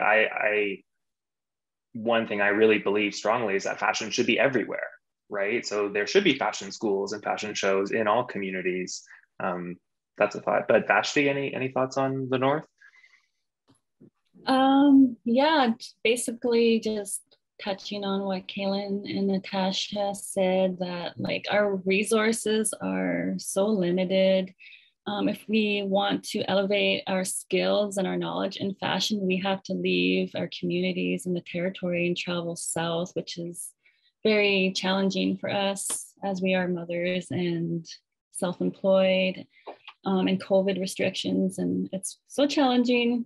one thing I really believe strongly is that fashion should be everywhere, right? So there should be fashion schools and fashion shows in all communities. That's a thought. But Vashti, any thoughts on the North? Yeah, basically just touching on what Kaylin and Natasha said, that like our resources are so limited. If we want to elevate our skills and our knowledge in fashion, we have to leave our communities and the territory and travel south, which is very challenging for us as we are mothers and self-employed, and COVID restrictions, and it's so challenging.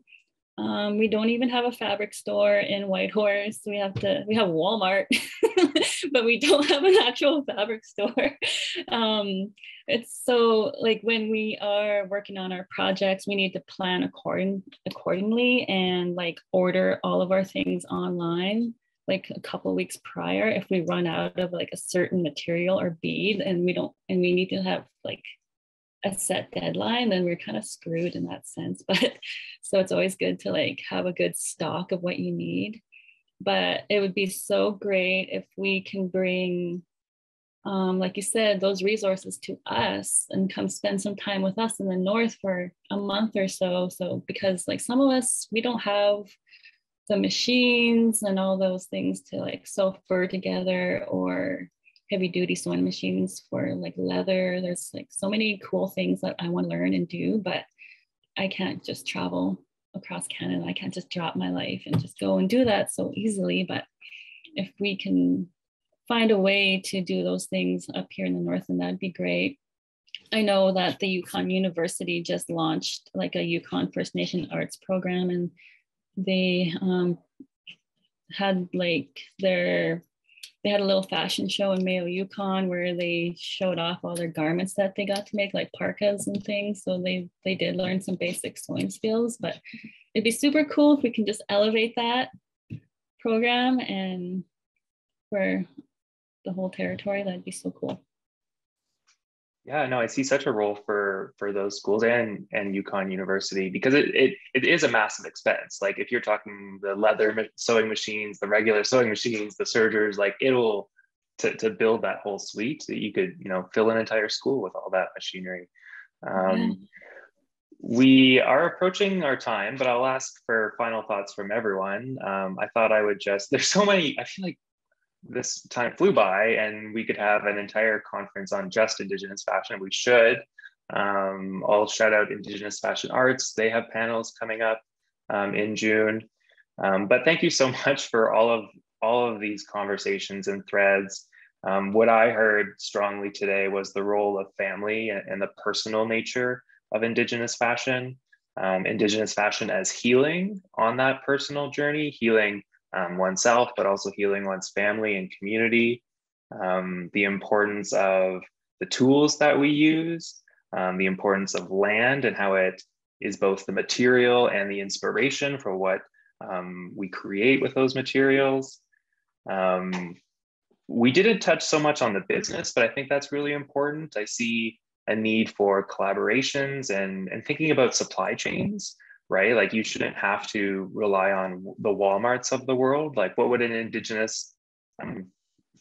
We don't even have a fabric store in Whitehorse. We have Walmart, but we don't have an actual fabric store. It's so like when we are working on our projects, we need to plan accordingly and like order all of our things online like a couple of weeks prior. If we run out of like a certain material or bead and we need to have like a set deadline, then we're kind of screwed in that sense. But so it's always good to like have a good stock of what you need. But it would be so great if we can bring, like you said, those resources to us and come spend some time with us in the North for a month or so. So because like some of us, we don't have the machines and all those things to like sew fur together, or heavy duty sewing machines for like leather. There's like so many cool things that I want to learn and do, but I can't just travel across Canada. I can't just drop my life and just go and do that so easily. But if we can find a way to do those things up here in the north, then that'd be great. I know that the Yukon University just launched like a Yukon First Nation arts program, and they had like they had a little fashion show in Mayo, Yukon, where they showed off all their garments that they got to make, like parkas and things. So they did learn some basic sewing skills, but it'd be super cool if we can just elevate that program and for the whole territory. That'd be so cool. Yeah, no, I see such a role for those schools and Yukon University, because it is a massive expense. Like if you're talking the leather sewing machines, the regular sewing machines, the sergers, like it'll to build that whole suite that you could, you know, fill an entire school with all that machinery. We are approaching our time, but I'll ask for final thoughts from everyone. I thought I would there's so many, I feel like this time flew by and we could have an entire conference on just Indigenous fashion. We should. I'll shout out Indigenous Fashion Arts. They have panels coming up in June. But thank you so much for all of these conversations and threads. What I heard strongly today was the role of family and the personal nature of Indigenous fashion. Indigenous fashion as healing on that personal journey, healing oneself, but also healing one's family and community. The importance of the tools that we use, the importance of land and how it is both the material and the inspiration for what we create with those materials. We didn't touch so much on the business, but I think that's really important. I see a need for collaborations and thinking about supply chains. Right? Like you shouldn't have to rely on the Walmarts of the world. Like what would an Indigenous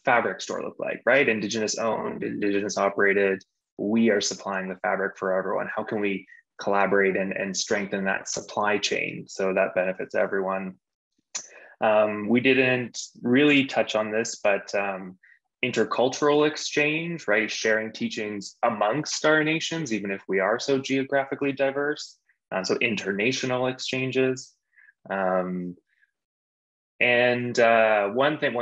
fabric store look like, right? Indigenous owned, Indigenous operated. We are supplying the fabric for everyone. How can we collaborate and strengthen that supply chain so that benefits everyone? We didn't really touch on this, but intercultural exchange, right? Sharing teachings amongst our nations, even if we are so geographically diverse. So international exchanges. One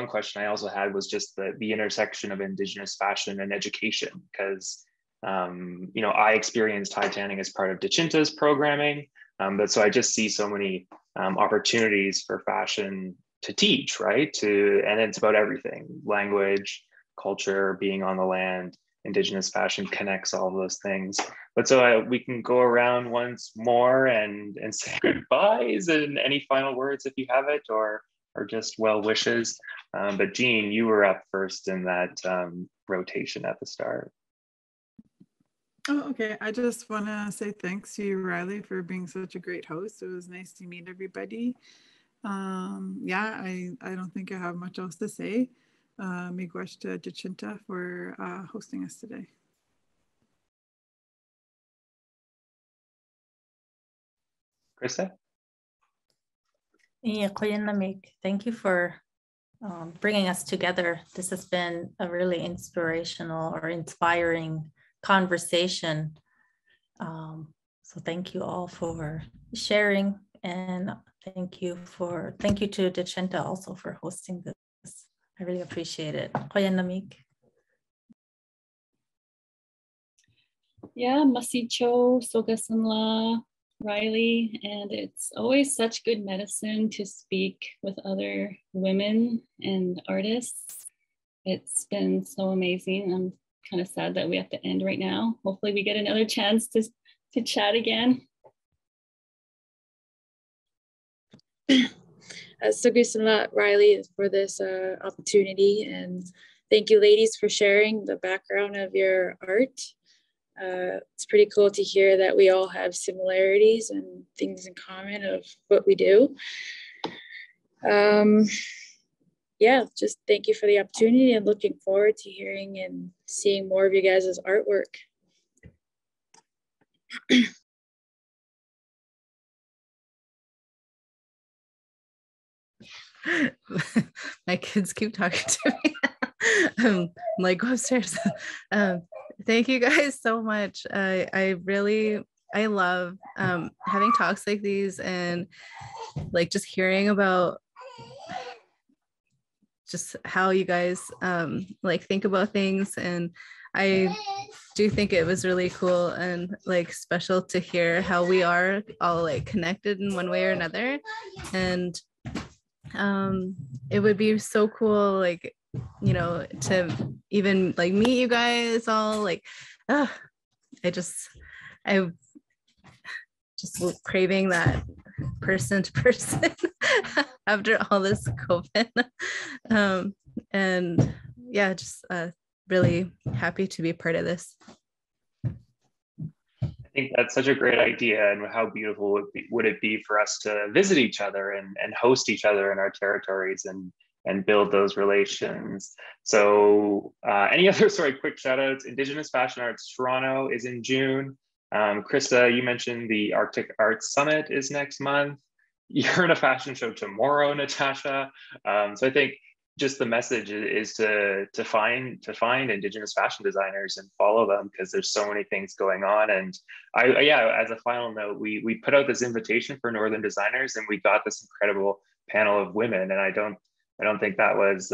question I also had was just the intersection of Indigenous fashion and education, because you know, I experienced high tanning as part of Dechinta's programming, but so I just see so many opportunities for fashion to teach, right? And it's about everything: language, culture, being on the land. Indigenous fashion connects all those things. But so we can go around once more and say goodbyes and any final words if you have it, or just well wishes. But Jean, you were up first in that rotation at the start. Oh, okay. I just want to say thanks to you, Riley, for being such a great host. It was nice to meet everybody. Yeah, I don't think I have much else to say. Miigwech to Dechinta for hosting us today. Krista? Yeah, thank you for bringing us together. This has been a really inspirational or inspiring conversation. So thank you all for sharing, and thank you to Dechinta also for hosting this. I really appreciate it. Yeah, Masicho, Sogasamla, Riley, and it's always such good medicine to speak with other women and artists. It's been so amazing. I'm kind of sad that we have to end right now. Hopefully we get another chance to chat again. Sogasamla, Riley, for this opportunity, and thank you, ladies, for sharing the background of your art. It's pretty cool to hear that we all have similarities and things in common of what we do. Yeah, just thank you for the opportunity and looking forward to hearing and seeing more of you guys' artwork. My kids keep talking to me. I'm like, go upstairs. Thank you guys so much. I love having talks like these, and like just hearing about just how you guys like think about things. And I do think it was really cool and like special to hear how we are all like connected in one way or another. And it would be so cool, like, you know, to even like meet you guys all. Like, I just craving that person to person after all this COVID. And yeah, just really happy to be a part of this. I think that's such a great idea, and how beautiful would it be for us to visit each other and host each other in our territories and build those relations. So any other quick shout outs? Indigenous Fashion Arts Toronto is in June. Krista, you mentioned the Arctic Arts Summit is next month. You're in a fashion show tomorrow, Natasha. So I think just the message is to find Indigenous fashion designers and follow them, because there's so many things going on. And as a final note, we put out this invitation for Northern designers, and we got this incredible panel of women. And I don't think that was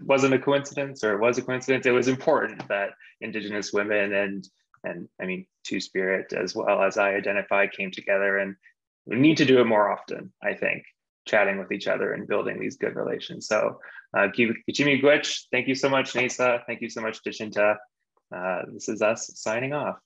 wasn't a coincidence, or it was a coincidence. It was important that Indigenous women and I mean Two-Spirit, as well as I identify, came together, and we need to do it more often, I think, chatting with each other and building these good relations. So Kichimi Gwich, thank you so much, NAISA. Thank you so much, Dechinta. This is us signing off.